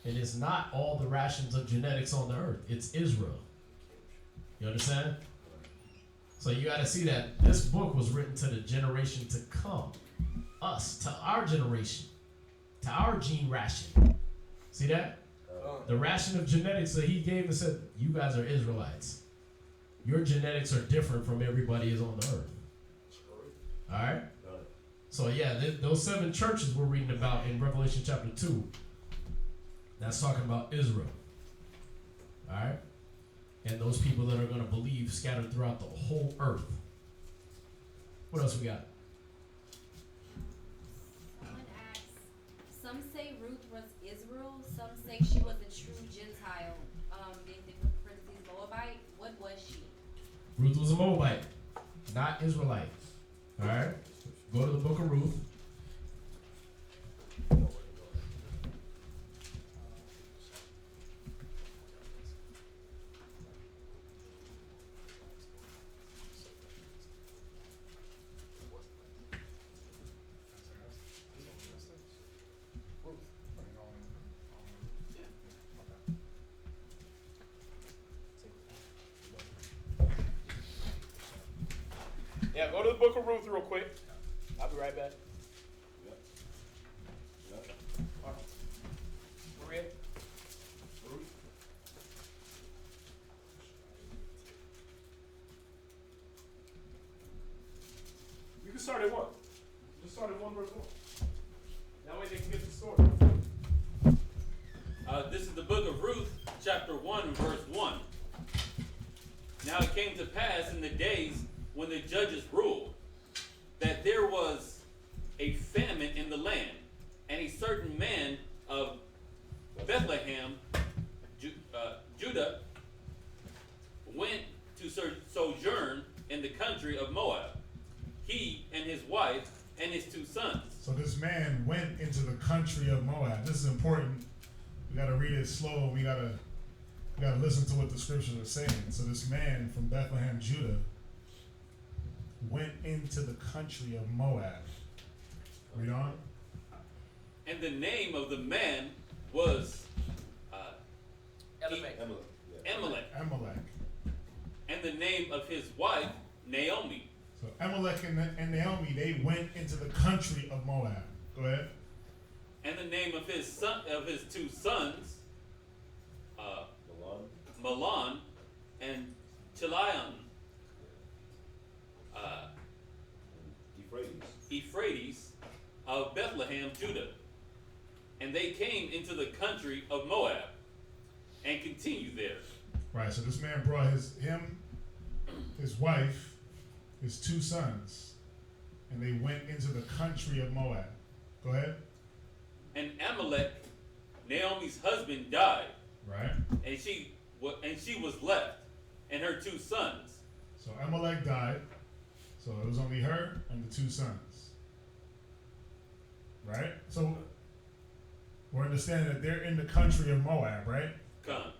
And it's not all the rations of genetics on the earth. It's Israel. You understand? So you got to see that this book was written to the generation to come. Us, to our generation. To our gene ration. See that? The ration of genetics that he gave and said, you guys are Israelites. Your genetics are different from everybody is on the earth. All right? So yeah, those 7 churches we're reading about in Revelation chapter 2 That's talking about Israel. Alright? And those people that are going to believe scattered throughout the whole earth. What else we got? Someone asks, some say Ruth was Israel, some say she was a true Gentile. They put parentheses Moabite. What was she? Ruth was a Moabite, not Israelite. Alright? Go to the book of Ruth. Yeah, go to the book of Ruth real quick. I'll be right back. Maria? You can start at 1. Just start at 1 verse 1. That way they can get the story. This is the book of Ruth, chapter 1, verse 1. Now it came to pass in the days when the judges ruled, that there was a famine in the land, and a certain man of Bethlehem, Judah, went to sojourn in the country of Moab, he and his wife and his 2 sons. So this man went into the country of Moab. This is important. We gotta read it slow. We gotta listen to what the scriptures are saying. So this man from Bethlehem, Judah, went into the country of Moab. Read on. And the name of the man was Amalek. And the name of his wife, Naomi. So Amalek and Naomi, they went into the country of Moab. Go ahead. And the name of his 2 sons, Mahlon and Chilion. Euphrates of Bethlehem, Judah. And they came into the country of Moab and continued there. Right, so this man brought his wife, his 2 sons, and they went into the country of Moab. Go ahead. And Amalek, Naomi's husband, died. Right. And she was left, and her 2 sons. So Amalek died. So it was only her and the 2 sons. Right? So we're understanding that they're in the country of Moab, right? Come.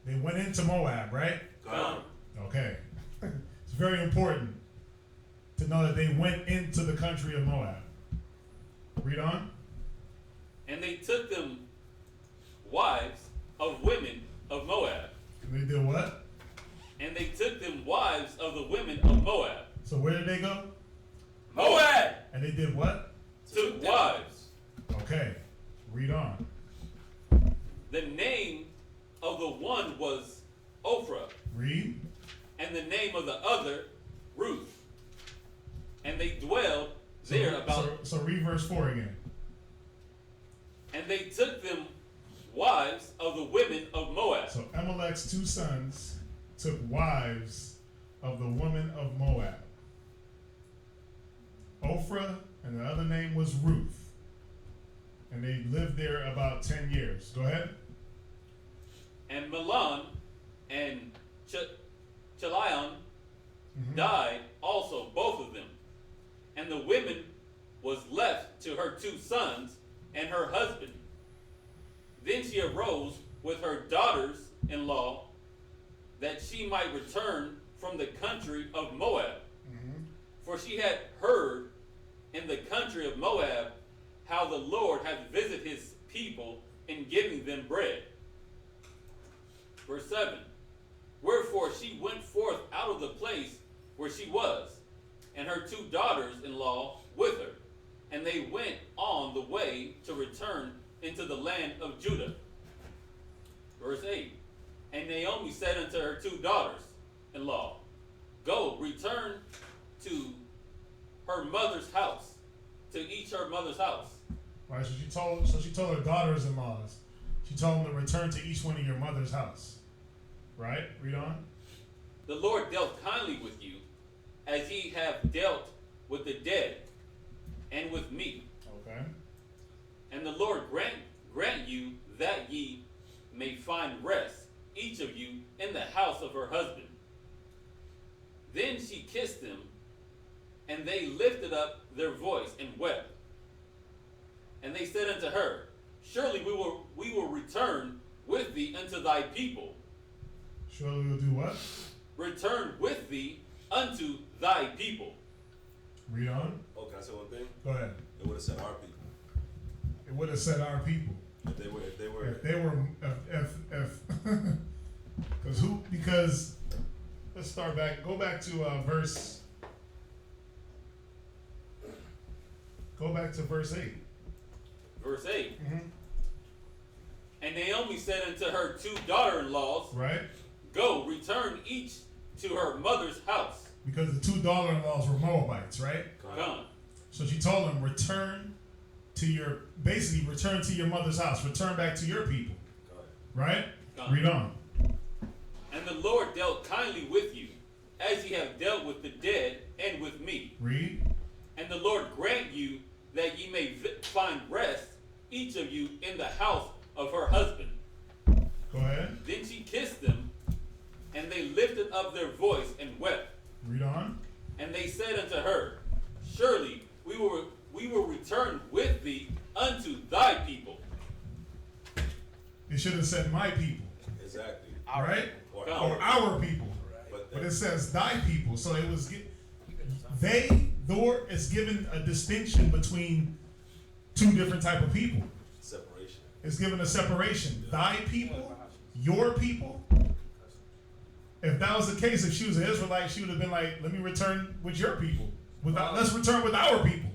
They went into Moab, right? Come. Okay. It's very important to know that they went into the country of Moab. Read on. And they took them wives of women of Moab. And they did what? And they took them wives of the women of Moab. So where did they go? Moab! And they did what? Took wives. Okay. Read on. The name of the one was Ophrah. Read. And the name of the other, Ruth. And they dwelled there about... So read verse 4 again. And they took them wives of the women of Moab. So Amalek's 2 sons took wives of the women of Moab. Ophrah, and the other name was Ruth. And they lived there about 10 years. Go ahead. And Mahlon and Chilion died also, both of them. And the woman was left to her 2 sons and her husband. Then she arose with her daughters-in-law that she might return from the country of Moab. For she had heard in the country of Moab how the Lord hath visited his people in giving them bread. Verse 7. Wherefore she went forth out of the place where she was, and her 2 daughters-in-law with her, and they went on the way to return into the land of Judah. Verse 8. And Naomi said unto her 2 daughters-in-law, Go, return to her mother's house, to each her mother's house. Right, so she told her daughters-in-laws. She told them to return to each one of your mother's house. Right? Read on. The Lord dealt kindly with you, as ye have dealt with the dead, and with me. Okay. And the Lord grant you that ye may find rest, each of you, in the house of her husband. Then she kissed them, and they lifted up their voice and wept. And they said unto her, Surely we will return with thee unto thy people. Surely we'll do what? Return with thee unto thy people. Read on. Oh, can I say one thing? Go ahead. It would have said our people. It would have said our people. If because let's start back. Go back to verse 8. Verse 8. Mm-hmm. And Naomi said unto her two daughter-in-laws, Right? Go, return each to her mother's house. Because the two daughter-in-laws were Moabites, right? Come. So she told them, return to your mother's house. Return back to your people. Right? Come. Read on. And the Lord dealt kindly with you, as ye have dealt with the dead and with me. Read. And the Lord grant you that ye may find rest, each of you, in the house of her husband. Go ahead. Then she kissed them, and they lifted up their voice and wept. Read on. And they said unto her, Surely we will return with thee unto thy people. It should have said my people. Exactly. Right? Or our people. But it says thy people. So it was it's given a distinction between two different type of people. Separation. It's given a separation. Thy people, your people. If that was the case, if she was an Israelite, she would have been like, let me return with your people. Let's return with our people.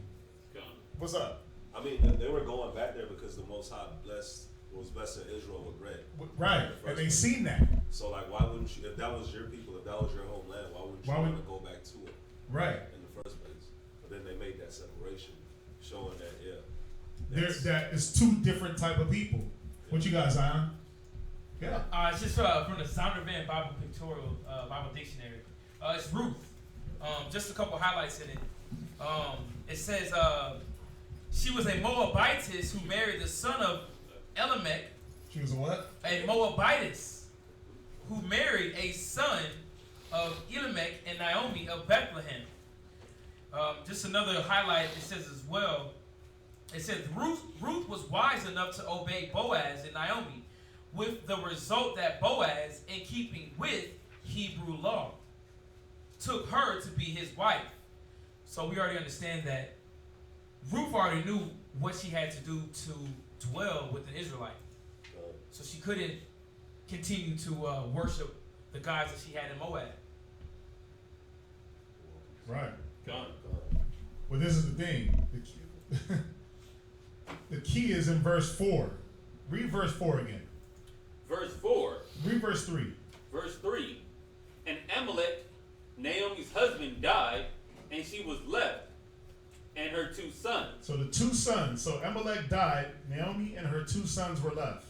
What's up? I mean, they were going back there because the Most High was blessing Israel with bread. Right, and they seen that. So, like, why wouldn't you, if that was your people, if that was your homeland, why wouldn't you want to go back to it? Right. In the first place. But then they made that separation, showing that, That is two different type of people. What you got, Zion? Yeah. It's just from the Zondervan Bible Pictorial Bible Dictionary. It's Ruth. Just a couple highlights in it. It says she was a Moabitess who married the son of Elimelech. She was a what? A Moabitess who married a son of Elimelech and Naomi of Bethlehem. Just another highlight, it says as well, it says Ruth was wise enough to obey Boaz and Naomi, with the result that Boaz, in keeping with Hebrew law, took her to be his wife. So we already understand that Ruth already knew what she had to do to dwell with an Israelite. So she couldn't continue to worship the gods that she had in Moab. Right. Gone. Well, this is the thing. The key is in verse 4. Read verse 4 again. Verse 4. Read verse 3. Verse 3. And Amalek, Naomi's husband, died, and she was left, and her two sons. So the two sons. So Amalek died. Naomi and her two sons were left.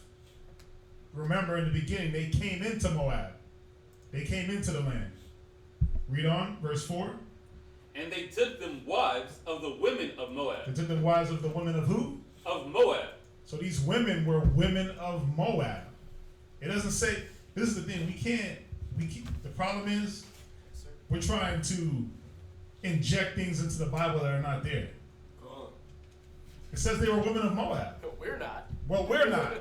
Remember, in the beginning, they came into Moab. They came into the land. Read on, verse 4. And they took them wives of the women of Moab. They took them wives of the women of who? Of Moab. So these women were women of Moab. It doesn't say, this is the thing, the problem is, we're trying to inject things into the Bible that are not there. It says they were women of Moab. We're not. Well, we're not.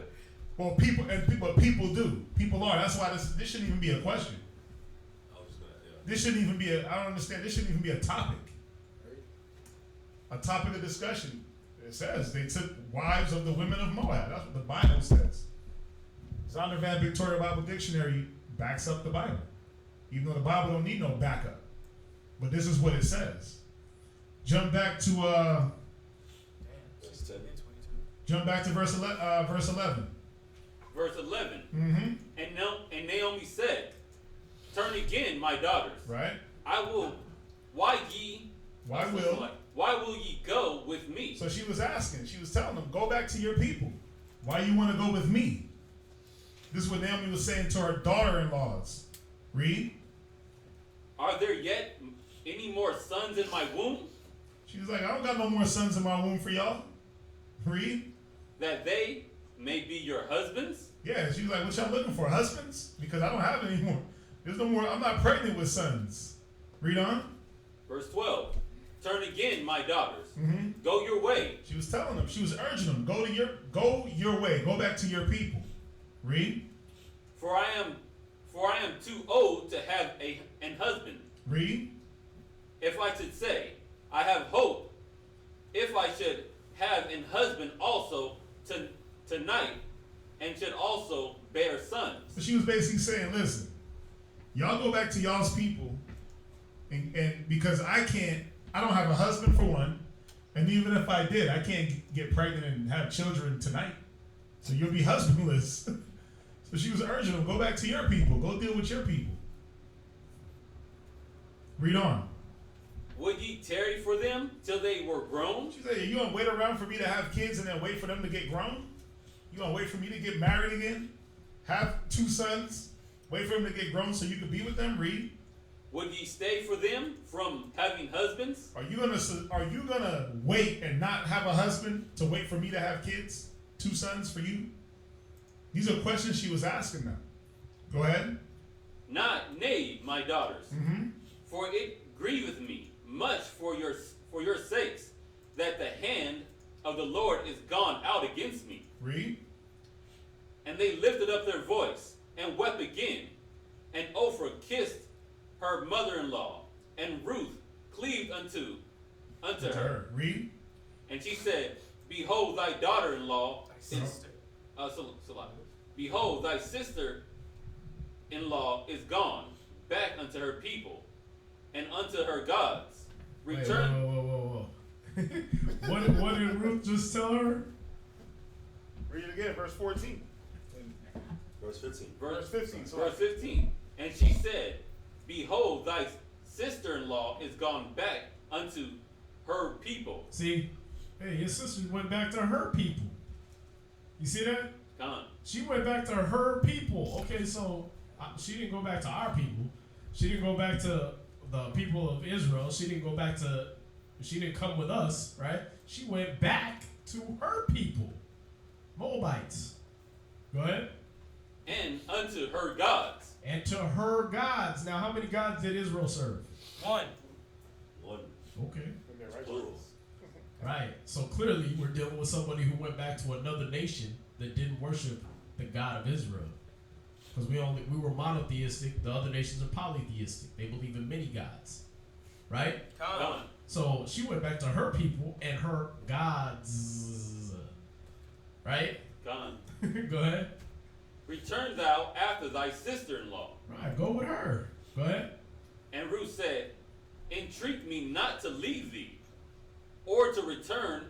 Well, people do. People are. That's why this shouldn't even be a question. This shouldn't even be I don't understand. This shouldn't even be a topic. A topic of discussion. It says they took wives of the women of Moab. That's what the Bible says. Zondervan Victoria Bible Dictionary backs up the Bible. Even though the Bible don't need no backup. But this is what it says. Jump back to verse 11. Verse 11. Mm-hmm. And Naomi said, Turn again, my daughters. Right. Why will ye go with me? So she was asking, she was telling them, go back to your people. Why you want to go with me? This is what Naomi was saying to her daughter-in-laws. Read. Are there yet any more sons in my womb? She was like, I don't got no more sons in my womb for y'all. Read. That they may be your husbands? Yeah, she was like, what y'all looking for? Husbands? Because I don't have any more. There's no more. I'm not pregnant with sons. Read on. Verse 12. Turn again, my daughters. Mm-hmm. Go your way. She was telling them. She was urging them. Go your way. Go back to your people. Read. For I am too old to have an husband. Read. If I should say, I have hope, if I should have an husband also tonight, and should also bear sons. So she was basically saying, listen, y'all go back to y'all's people, and because I don't have a husband for one, and even if I did, I can't get pregnant and have children tonight. So you'll be husbandless. So she was urging them, go back to your people. Go deal with your people. Read on. Would ye tarry for them till they were grown? She said, you gonna wait around for me to have kids and then wait for them to get grown? You gonna wait for me to get married again? Have 2 sons? Wait for them to get grown so you can be with them? Read. Would ye stay for them from having husbands? Are you gonna wait and not have a husband to wait for me to have kids? 2 sons for you? These are questions she was asking them. Go ahead. Not, nay, my daughters, Mm-hmm. for it grieveth me much for your sakes, that the hand of the Lord is gone out against me. Read. And they lifted up their voice and wept again. And Ophrah kissed her mother-in-law, and Ruth cleaved unto her. Read. And she said, Behold, thy daughter-in-law Sister. Behold, thy sister-in-law is gone back unto her people and unto her gods. Return. Whoa. What did Ruth just tell her? Read it again, verse 14. Verse 15. Verse 15. Verse 15. And she said, Behold, thy sister-in-law is gone back unto her people. See, hey, your sister went back to her people. You see that? Gone. She went back to her people. Okay, so she didn't go back to our people. She didn't go back to the people of Israel. She didn't come with us, right? She went back to her people, Moabites. Go ahead. And unto her gods. And to her gods. Now, how many gods did Israel serve? One. Okay. Plural. Right. So clearly, we're dealing with somebody who went back to another nation that didn't worship the God of Israel. Because we were monotheistic. The other nations are polytheistic. They believe in many gods. Right? Gone. So she went back to her people and her gods. Right? Gone. Go ahead. Return thou after thy sister-in-law. Right. Go with her. Go ahead. And Ruth said, Entreat me not to leave thee, or to return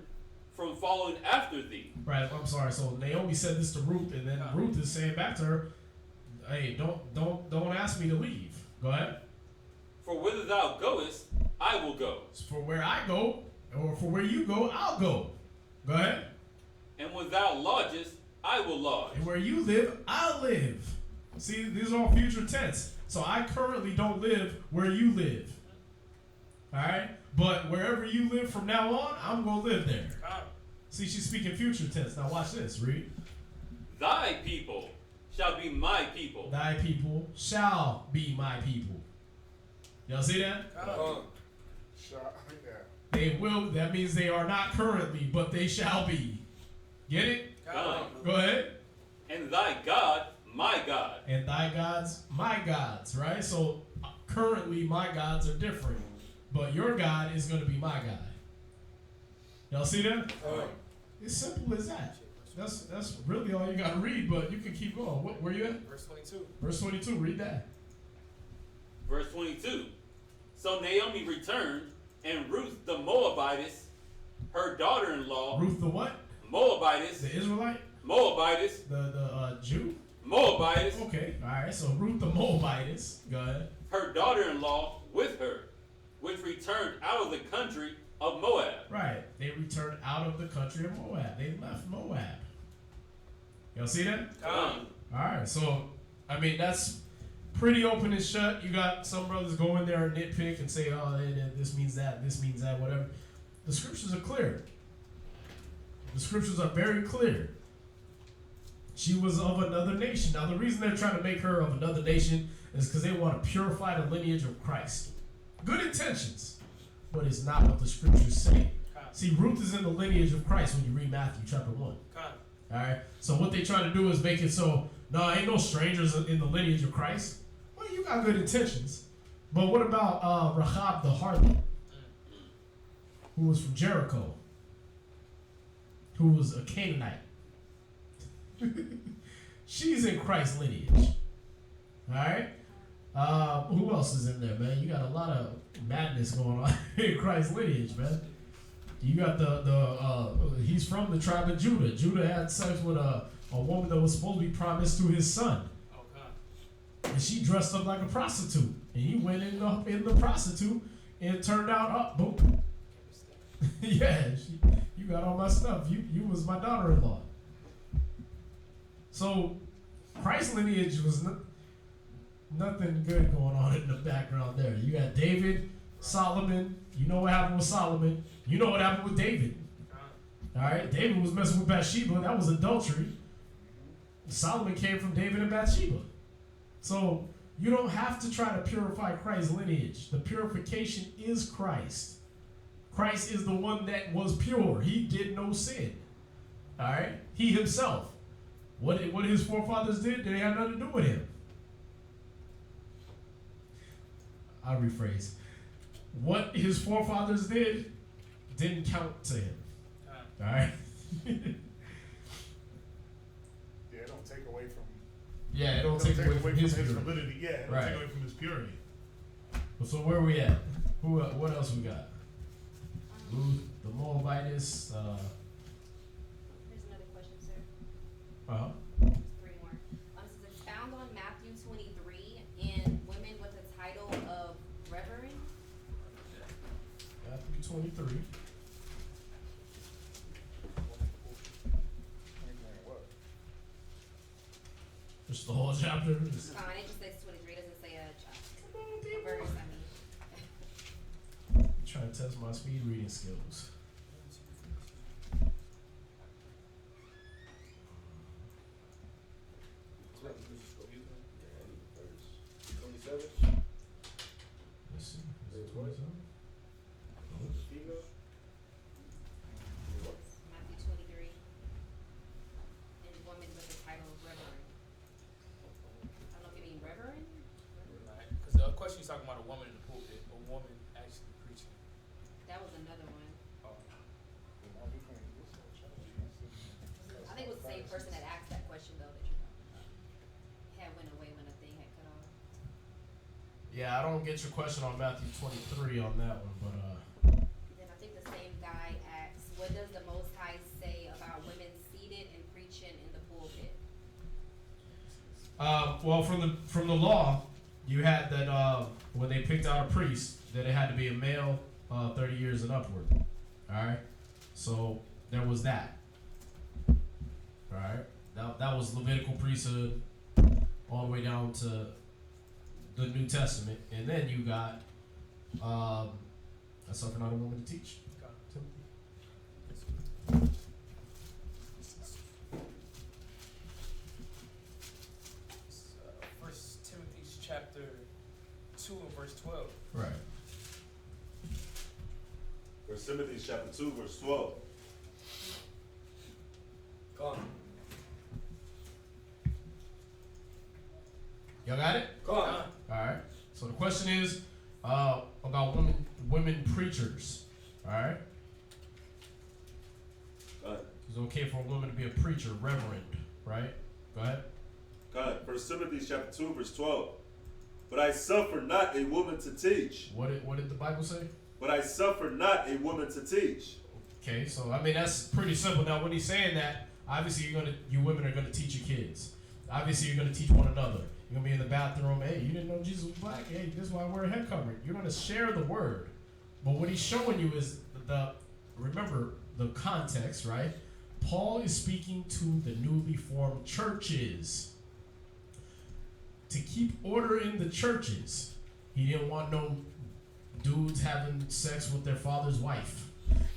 from following after thee. Right. I'm sorry. So Naomi said this to Ruth, and then Ruth is saying back to her, hey, don't ask me to leave. Go ahead. For whither thou goest, I will go. For where I go, or for where you go, I'll go. Go ahead. And where thou lodgest, I will lodge. And where you live, I'll live. See, these are all future tense. So I currently don't live where you live. All right? But wherever you live from now on, I'm going to live there. See, she's speaking future tense. Now watch this. Read. Thy people shall be my people. Thy people shall be my people. Y'all see that? They will. That means they are not currently, but they shall be. Get it? Go ahead. And thy God, my God. And thy gods, my gods. Right? So currently, my gods are different. But your God is going to be my God. Y'all see that? It's simple as that. That's really all you got to read, but you can keep going. Where you at? Verse 22. Verse 22. Read that. Verse 22. So Naomi returned, and Ruth the Moabitess, her daughter-in-law. Ruth the what? Moabitess. The Israelite? Moabitess. The Jew? Moabitess. Okay. All right. So Ruth the Moabitess. Go ahead. Her daughter-in-law with her, which returned out of the country of Moab. Right. They returned out of the country of Moab. They left Moab. Y'all see that? All right, so I mean that's pretty open and shut. You got some brothers go in there and nitpick and say, "Oh, this means that, whatever." The scriptures are clear. The scriptures are very clear. She was of another nation. Now, the reason they're trying to make her of another nation is because they want to purify the lineage of Christ. Good intentions, but it's not what the scriptures say. See, Ruth is in the lineage of Christ when you read Matthew chapter 1. All right. So what they try to do is make it so, no, ain't no strangers in the lineage of Christ. Well, you got good intentions, but what about Rahab the harlot, who was from Jericho, who was a Canaanite? She's in Christ's lineage. All right. Who else is in there, man? You got a lot of madness going on in Christ's lineage, man. You got he's from the tribe of Judah. Judah had sex with a woman that was supposed to be promised to his son. And she dressed up like a prostitute. And he went in the prostitute and it turned out, boom. Yeah, you got all my stuff. You was my daughter-in-law. So Christ's lineage was nothing good going on in the background there. You got David, Solomon. You know what happened with Solomon. You know what happened with David. All right, David was messing with Bathsheba. That was adultery. Solomon came from David and Bathsheba. So you don't have to try to purify Christ's lineage. The purification is Christ. Christ is the one that was pure. He did no sin. All right, he himself. What his forefathers did, they had nothing to do with him. I'll rephrase. What his forefathers did didn't count to him. All right? Yeah, it don't take away from. Yeah, it don't take away from his purity. validity. Yeah, it don't take away from his purity. So where we at? What else we got? Ruth, the Moabitess. Here's another question, sir. Uh-huh. 3 more. This is expound on Matthew 23 in women with the title of reverend. Matthew 23. Just the whole chapter. It just says 23. Doesn't say a verse. Trying to test my speed reading skills. Let's see. Is it 27? Matthew 23. And women with the title of reverend. I don't know if you mean reverend? Because the question is talking about a woman in the pulpit, a woman actually preaching. That was another one. Oh. I think it was the same person that asked that question, though, that you had went away when the thing had cut off. Yeah, I don't get your question on Matthew 23 on that one, but Then I think the same guy asks, what does the Most High say about women seated and preaching in the pulpit? well, from the law, you had that when they picked out a priest, that it had to be a male, 30 years and upward. All right, so there was that. All right, that was Levitical priesthood, all the way down to the New Testament, and then you got I suffer not a woman to teach. First Timothy chapter 2 and verse 12. Right. 1 Timothy chapter 2, verse 12. Come on. Y'all got it? Come on. All right. So the question is about women preachers. All right. Go ahead. It's okay for a woman to be a preacher, reverend, right? Go ahead. Go ahead. 1 Timothy chapter 2, verse 12. But I suffer not a woman to teach. What did the Bible say? But I suffer not a woman to teach. Okay, so I mean that's pretty simple. Now when he's saying that, obviously you women are gonna teach your kids. Obviously you're gonna teach one another. You're gonna be in the bathroom. Hey, you didn't know Jesus was black. Hey, this is why I wear a head covering. You're gonna share the word. But what he's showing you is remember the context, right? Paul is speaking to the newly formed churches. to keep order in the churches. He didn't want no dudes having sex with their father's wife.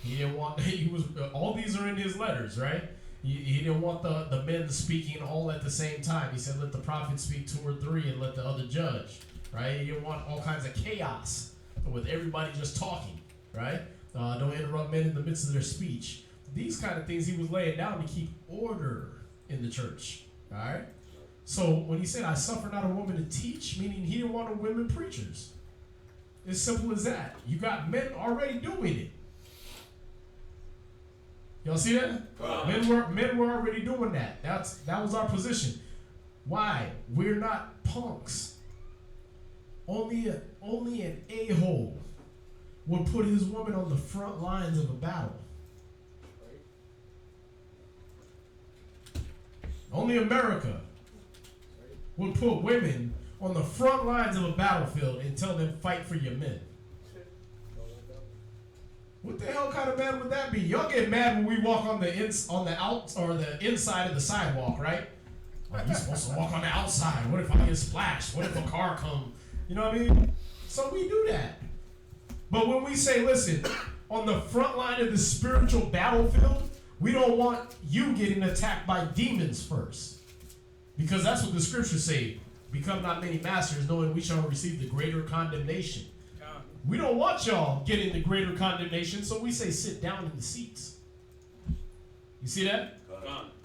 He didn't want, he was, all these are in his letters, right? He didn't want the men speaking all at the same time. He said, let the prophet speak 2 or 3 and let the other judge, right? He didn't want all kinds of chaos with everybody just talking, right? Don't interrupt men in the midst of their speech. These kind of things he was laying down to keep order in the church, all right? So when he said, I suffer not a woman to teach, meaning he didn't want no women preachers. It's simple as that. You got men already doing it. Y'all see that? Men were already doing that. That was our position. Why? We're not punks. Only an a-hole would put his woman on the front lines of a battle. Only America would put women on the front lines of a battlefield and tell them fight for your men. What the hell kind of man would that be? Y'all get mad when we walk on the inside of the sidewalk, right? Oh, you're supposed to walk on the outside. What if I get splashed? What if a car come? You know what I mean? So we do that. But when we say, listen, on the front line of the spiritual battlefield, we don't want you getting attacked by demons first. Because that's what the scriptures say. Become not many masters, knowing we shall receive the greater condemnation. We don't want y'all getting the greater condemnation, so we say sit down in the seats. You see that?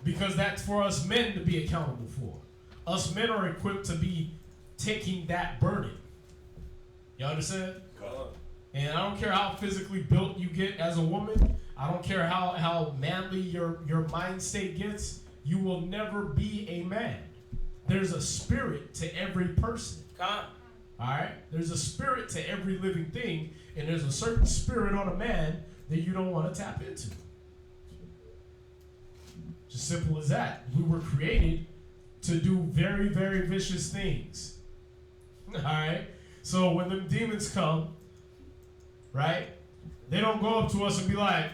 Because that's for us men to be accountable for. Us men are equipped to be taking that burden. You understand? And I don't care how physically built you get as a woman. I don't care how manly your mind state gets. You will never be a man. There's a spirit to every person. Alright? There's a spirit to every living thing, and there's a certain spirit on a man that you don't want to tap into. Just simple as that. We were created to do very, very vicious things. Alright? So when them demons come, right, they don't go up to us and be like,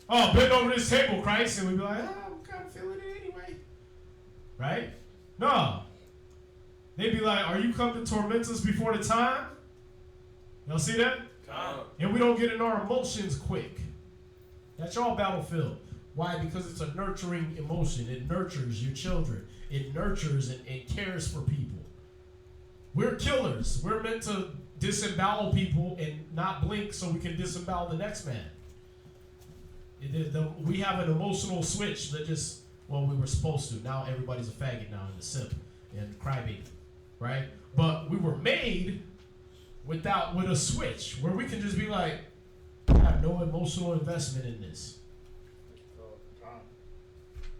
oh, bend over this table, Christ, and we be like, oh, I'm kind of feeling it anyway. Right? No. They'd be like, are you come to torment us before the time? Y'all see that? And we don't get in our emotions quick. That's y'all battlefield. Why? Because it's a nurturing emotion. It nurtures your children. It nurtures and cares for people. We're killers. We're meant to disembowel people and not blink so we can disembowel the next man. We have an emotional switch that just, well, we were supposed to. Now everybody's a faggot now and a simp and crybaby. Right? But we were made with a switch where we can just be like, I have no emotional investment in this.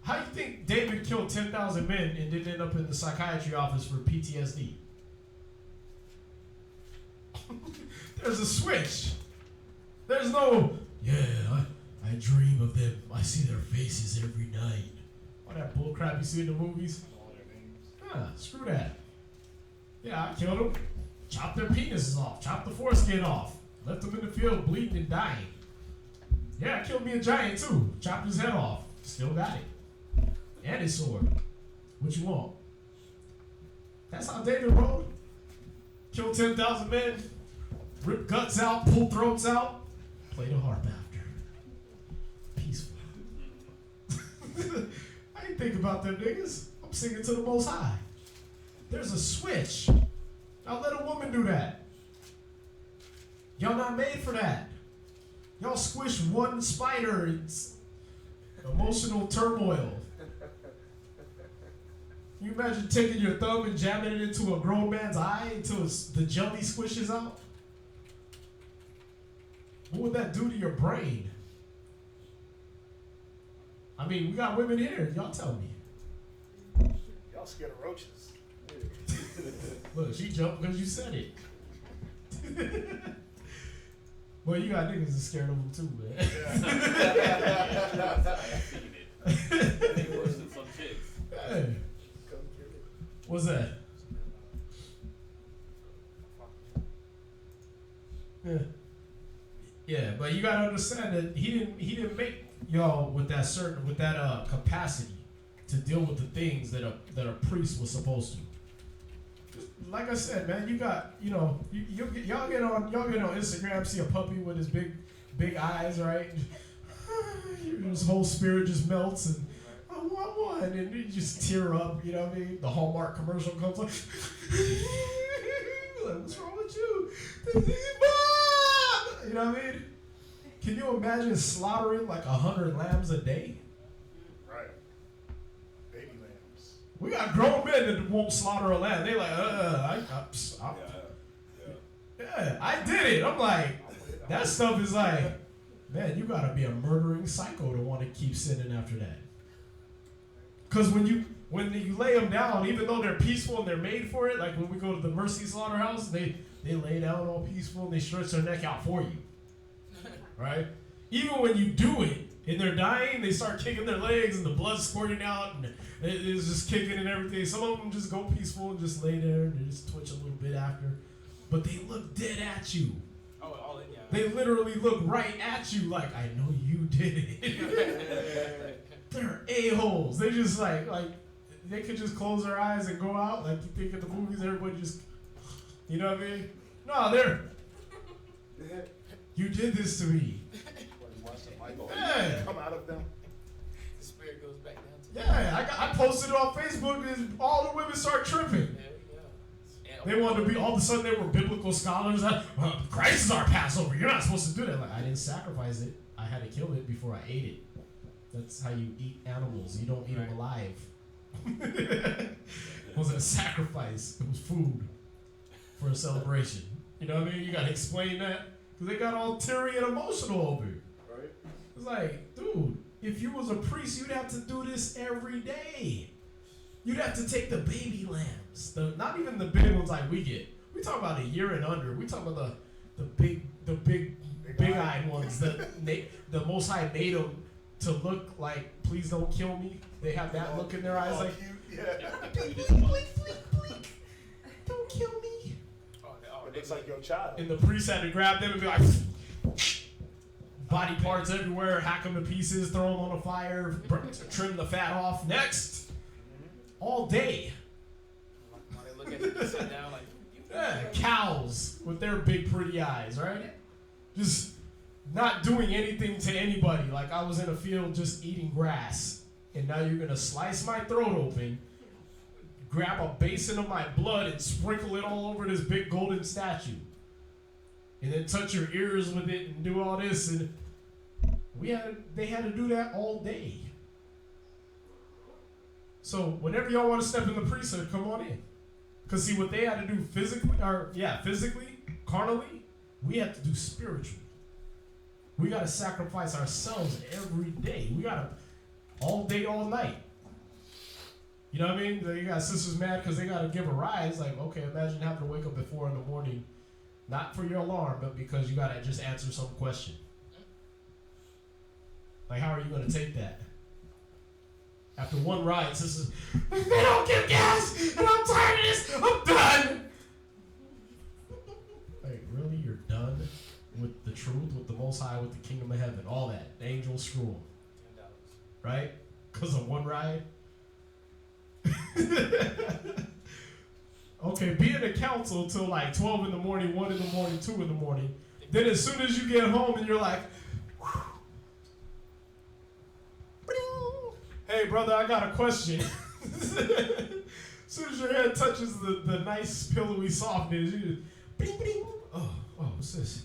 How do you think David killed 10,000 men and didn't end up in the psychiatry office for PTSD? There's a switch. There's no, I dream of them. I see their faces every night. All that bullcrap you see in the movies? Screw that. Yeah, I killed them. Chopped their penises off. Chopped the foreskin off. Left them in the field bleeding and dying. Yeah, I killed me a giant too. Chopped his head off. Still got it. And his sword. What you want? That's how David rolled. Killed 10,000 men. Ripped guts out. Pulled throats out. Played a harp after. Peaceful. I ain't think about them niggas. I'm singing to the Most High. There's a switch. Now let a woman do that. Y'all not made for that. Y'all squish one spider. It's emotional turmoil. Can you imagine taking your thumb and jamming it into a grown man's eye until the jelly squishes out? What would that do to your brain? I mean, we got women here. Y'all tell me. Y'all scared of roaches. Look, she jumped because you said it. Well, you got niggas that's scared of them too, man. They worse than some chicks. Hey. What's that? Yeah, but you gotta understand that he didn't make y'all with that capacity to deal with the things that a priest was supposed to. like I said, man, you got, y'all get on Instagram, see a puppy with his big eyes, right? His whole spirit just melts, and I want one, and you just tear up. You know what I mean? The Hallmark commercial comes like, like, what's wrong with you? You know what I mean? Can you imagine slaughtering like 100 lambs a day? Right. Baby lambs. We got grown men that won't slaughter a lamb. They like, yeah, I did it. I'm like, that stuff is like, man, you gotta be a murdering psycho to want to keep sinning after that. Because when you lay them down, even though they're peaceful and they're made for it, like when we go to the Mercy Slaughterhouse, they lay down all peaceful and they stretch their neck out for you. Right? Even when you do it and they're dying, they start kicking their legs and the blood's squirting out and it's just kicking and everything. Some of them just go peaceful and just lay there and they just twitch a little bit after. But they look dead at you. Oh, yeah. They literally look right at you like, I know you did it. They're a-holes. They just like they could just close their eyes and go out. Like you think in the movies, everybody just, you know what I mean? No, they're, you did this to me. Yeah. Come out of them. The spirit goes back down to Yeah, I posted it on Facebook and all the women start tripping. They wanted to be, all of a sudden they were biblical scholars. Christ is our Passover. You're not supposed to do that. Like, I didn't sacrifice it. I had to kill it before I ate it. That's how you eat animals. You don't eat them alive. It wasn't a sacrifice. It was food for a celebration. You know what I mean? You got to explain that. Because they got all teary and emotional over it. Right. It's like, dude, if you was a priest, you'd have to do this every day. You'd have to take the baby lambs, not even the big ones like we get. We talk about a year and under. We talk about the big-eyed ones. The Most High made them to look like, please don't kill me. They have that look in their eyes, like, blink, blink. Don't kill me. It looks like your child. And the priest had to grab them and be like, body parts everywhere, hack them to pieces, throw them on a fire, trim the fat off. Next. All day. While they look at you, sit down like. Yeah, cows with their big pretty eyes, right? Just not doing anything to anybody. Like I was in a field just eating grass, and now you're gonna slice my throat open, grab a basin of my blood and sprinkle it all over this big golden statue, and then touch your ears with it and do all this, and they had to do that all day. So whenever y'all want to step in the priesthood, come on in. Because see, what they had to do physically, carnally, we have to do spiritually. We got to sacrifice ourselves every day. We got to, all day, all night. You know what I mean? You got sisters mad because they got to give a rise. Like, okay, imagine having to wake up at 4 a.m, not for your alarm, but because you got to just answer some question. Like, how are you going to take that? After one ride, sisters, they don't give gas, and I'm tired of this. I'm done. Like, really? You're done with the truth, with the Most High, with the kingdom of heaven, all that. The angels screw them. Right? Because of one ride? Okay, be in the council till like 12 in the morning, 1 in the morning, 2 in the morning. Then as soon as you get home and you're like, hey, brother, I got a question. As soon as your head touches the nice, pillowy softness, you just, bing, bing. Oh, what's this?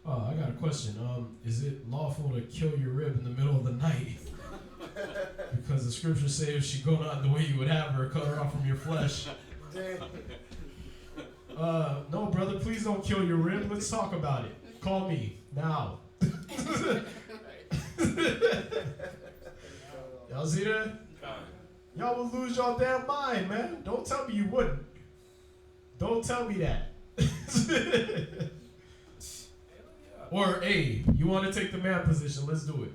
Oh, I got a question. Is it lawful to kill your rib in the middle of the night? Because the scriptures say if she go not the way you would have her, cut her off from your flesh. No, brother, please don't kill your rib. Let's talk about it. Call me now. Y'all see that? Y'all would lose y'all damn mind, man. Don't tell me you wouldn't. Don't tell me that. Or, hey, you want to take the man position, let's do it.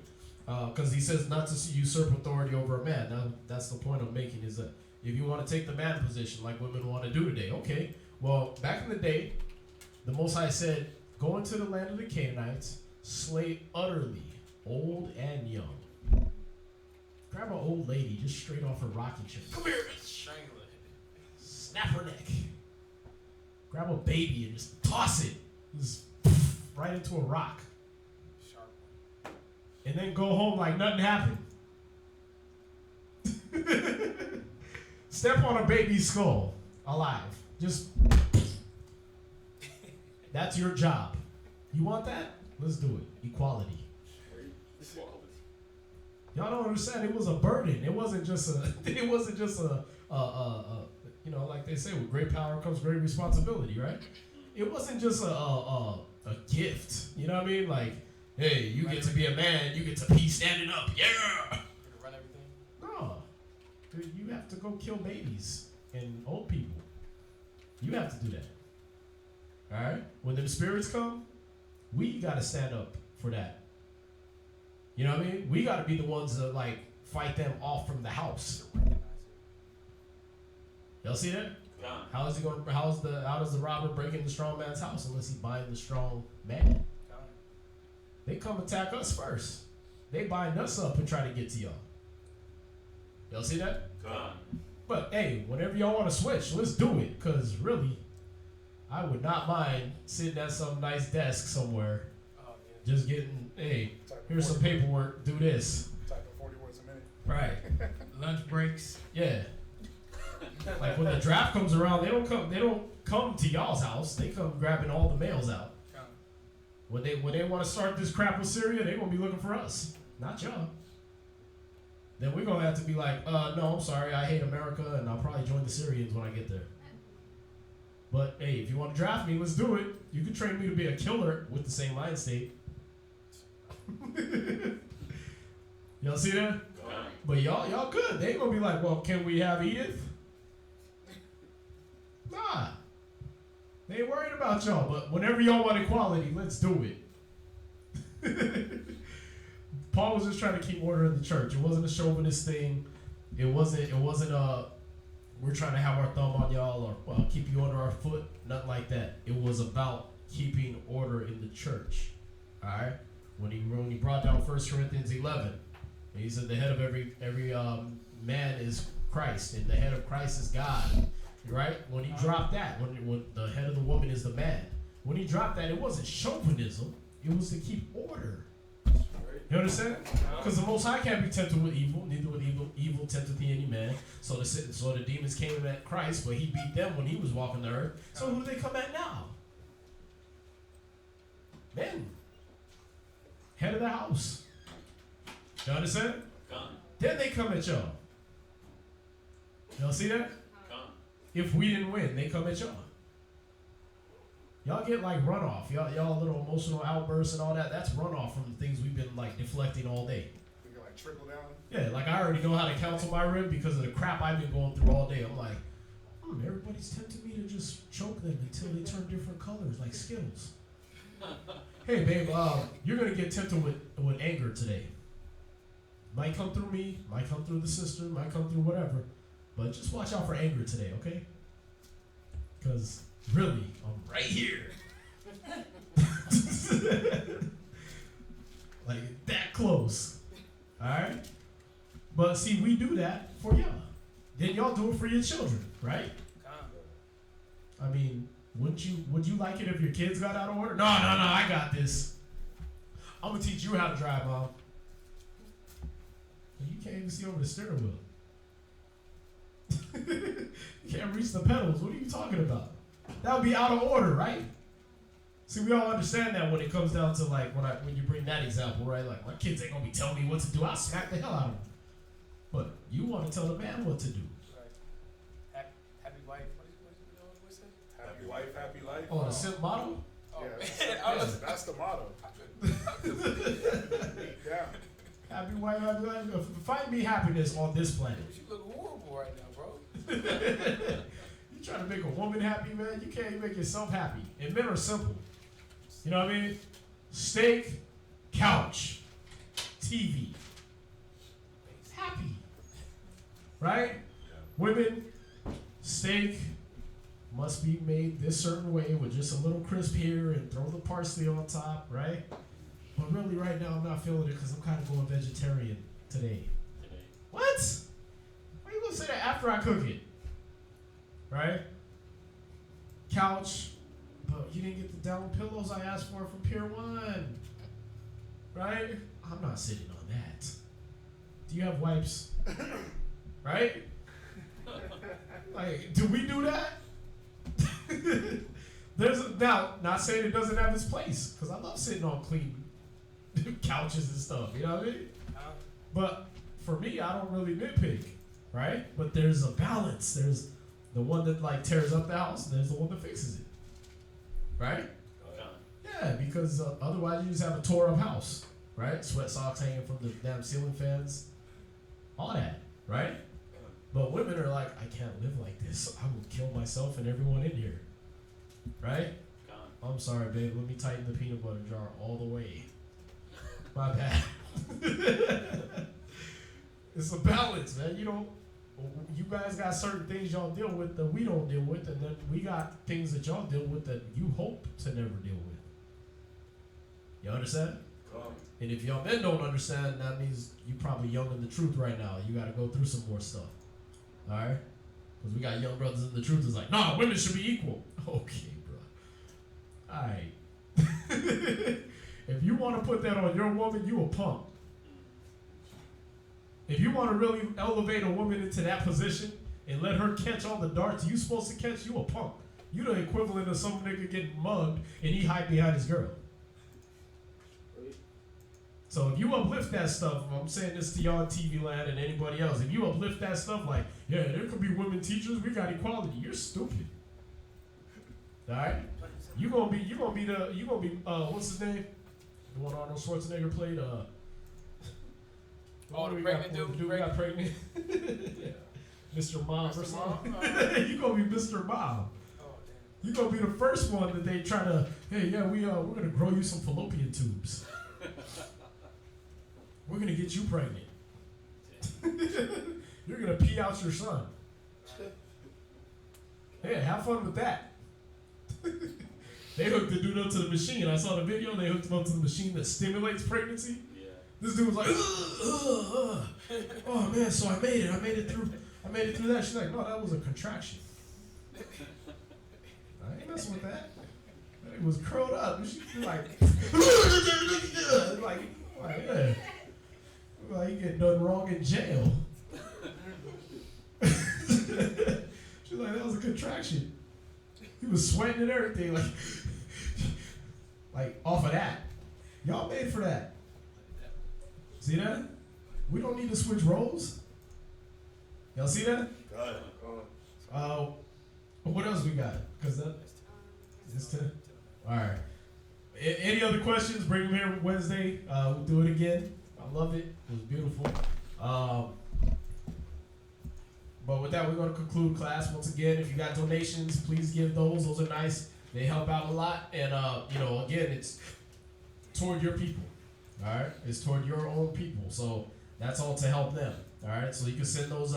Because he says not to usurp authority over a man. Now, that's the point I'm making, is that if you want to take the man position like women want to do today, okay. Well, back in the day, the Most High said, go into the land of the Canaanites, slay utterly, old and young. Grab an old lady just straight off her rocking chair. Come here, bitch. Strangle it. Snap her neck. Grab a baby and just toss it. Just right into a rock. Sharp. And then go home like nothing happened. Step on a baby's skull. Alive. Just. That's your job. You want that? Let's do it. Equality. Y'all don't understand. It was a burden. It wasn't just a. It wasn't just a. You know, like they say, with great power comes great responsibility, right? It wasn't just a gift. You know what I mean? Like, hey, you get to be a man. You get to be standing up. Yeah. Run everything. No, dude, you have to go kill babies and old people. You have to do that. All right. When the spirits come, we got to stand up for that. You know what I mean? We got to be the ones that like fight them off from the house. Y'all see that? How is he going? How does the robber break into the strong man's house unless he bind the strong man? They come attack us first. They bind us up and try to get to y'all. Y'all see that? But hey, whenever y'all want to switch, let's do it. Cause really, I would not mind sitting at some nice desk somewhere, just getting, hey, here's some paperwork. Do this. Typing 40 words a minute. Right. Lunch breaks. Yeah. Like when the draft comes around, they don't come to y'all's house. They come grabbing all the mails out. When they want to start this crap with Syria, they gonna be looking for us, not y'all. Then we're gonna have to be like, no, I'm sorry, I hate America, and I'll probably join the Syrians when I get there. But hey, if you want to draft me, let's do it. You can train me to be a killer with the same mind state. Y'all see that? But y'all good. They gonna be like, well, can we have Edith? Nah. They ain't worried about y'all, but whenever y'all want equality, let's do it. Paul was just trying to keep order in the church. It wasn't a chauvinist thing. It wasn't we're trying to have our thumb on y'all or keep you under our foot. Nothing like that. It was about keeping order in the church. Alright? When he brought down 1 Corinthians 11, and he said the head of every man is Christ, and the head of Christ is God. Right? When he dropped that, when the head of the woman is the man, when he dropped that, it wasn't chauvinism. It was to keep order. You understand? Because the Most High can't be tempted with evil, neither with evil tempted thee any man. So the demons came at Christ, but he beat them when he was walking the earth. So who do they come at now? Men. Head of the house. You understand? Then they come at y'all. Y'all see that? If we didn't win, they come at y'all. Y'all get like runoff. Y'all little emotional outbursts and all that. That's runoff from the things we've been like deflecting all day. We can like trickle down. Yeah, like I already know how to counsel my rib because of the crap I've been going through all day. I'm like, everybody's tempting me to just choke them until they turn different colors like Skittles. Hey babe, you're gonna get tempted with anger today. Might come through me, might come through the sister, might come through whatever. But just watch out for anger today, okay? Because really, I'm right here. Like that close. Alright? But see, we do that for y'all. Then y'all do it for your children, right? I mean, would you like it if your kids got out of order? No, I got this. I'm gonna teach you how to drive, Mom. You can't even see over the steering wheel. You can't reach the pedals. What are you talking about? That would be out of order, right? See, we all understand that when it comes down to like when you bring that example, right? Like my kids ain't gonna be telling me what to do. I'll smack the hell out of them. But you want to tell the man what to do. Right. Happy wife. What's it? Happy wife, happy life. Oh, the simp model? Oh, Yeah, that's the motto. Yeah. Happy wife, happy life. Find me happiness on this planet. You look horrible right now, bro. You trying to make a woman happy, man? You can't even make yourself happy. And men are simple. You know what I mean? Steak, couch, TV. Happy. Right? Yeah. Women, steak must be made this certain way with just a little crisp here and throw the parsley on top, right? But really right now I'm not feeling it because I'm kind of going vegetarian today. What? Why are you going to say that after I cook it? Right? couch, but you didn't get the down pillows I asked for from Pier 1. Right? I'm not sitting on that. Do you have wipes? Right? Like, do we do that? Now, not saying it doesn't have its place, because I love sitting on clean couches and stuff, you know what I mean? But for me, I don't really nitpick, right? But there's a balance. There's the one that like tears up the house, and there's the one that fixes it, right? Yeah, because otherwise you just have a tore up house, right? Sweat socks hanging from the damn ceiling fans, all that, right? But women are like, I can't live like this. I will kill myself and everyone in here, right? I'm sorry, babe. Let me tighten the peanut butter jar all the way. My bad. It's a balance, man. You guys got certain things y'all deal with that we don't deal with, and then we got things that y'all deal with that you hope to never deal with. You understand? And if y'all men don't understand, that means you probably young in the truth right now. You got to go through some more stuff. All right? Because we got young brothers in the truth that's like, nah, women should be equal. Okay, bro. All right. If you want to put that on your woman, you a punk. If you want to really elevate a woman into that position and let her catch all the darts you supposed to catch, you a punk. You the equivalent of some nigga getting mugged and he hide behind his girl. So if you uplift that stuff, I'm saying this to y'all in TV land and anybody else, if you uplift that stuff like, yeah, there could be women teachers, we got equality, you're stupid. All right? You gonna be what's his name? The one Arnold Schwarzenegger played. The pregnant dude. We got pregnant. Mr. Mom or something. You gonna be Mr. Mom. You gonna be the first one that they try to. Hey, yeah, we're gonna grow you some fallopian tubes. We're gonna get you pregnant. You're gonna pee out your son. Hey, have fun with that. They hooked the dude up to the machine. I saw the video. They hooked him up to the machine that stimulates pregnancy. Yeah. This dude was like, oh man, so I made it through that. She's like, no, that was a contraction. I ain't messing with that. It was curled up. She was like, yeah. Like you get done wrong in jail. She's like, that was a contraction. He was sweating and everything, like off of that. Y'all made for that. See that? We don't need to switch roles. Y'all see that? What else we got? Cause that is 10. All right. Any other questions? Bring them here Wednesday. We'll do it again. I love it. It was beautiful. But with that, we're going to conclude class. Once again, if you got donations, please give those. Those are nice. They help out a lot. And, again, it's toward your people. All right? It's toward your own people. So that's all to help them. All right? So you can send those,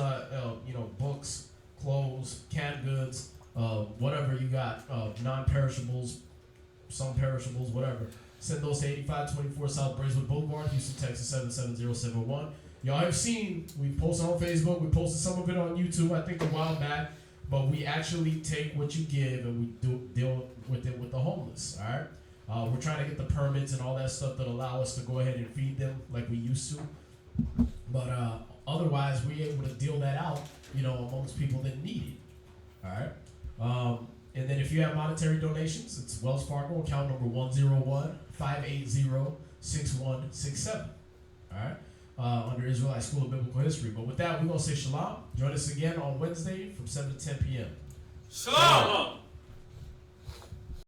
books, clothes, canned goods, whatever you got, non-perishables, some perishables, whatever. Send those to 8524 South Braeswood Boulevard, Houston, Texas 77071. Y'all have seen, we posted on Facebook, we posted some of it on YouTube, I think a while back, but we actually take what you give and we deal with it with the homeless, all right? We're trying to get the permits and all that stuff that allow us to go ahead and feed them like we used to. But otherwise, we're able to deal that out, amongst people that need it, all right? And then if you have monetary donations, it's Wells Fargo, account number 101-580-6167, all right? Under Israelite School of Biblical History. But with that, we're going to say shalom. Join us again on Wednesday from 7 to 10 p.m. Shalom!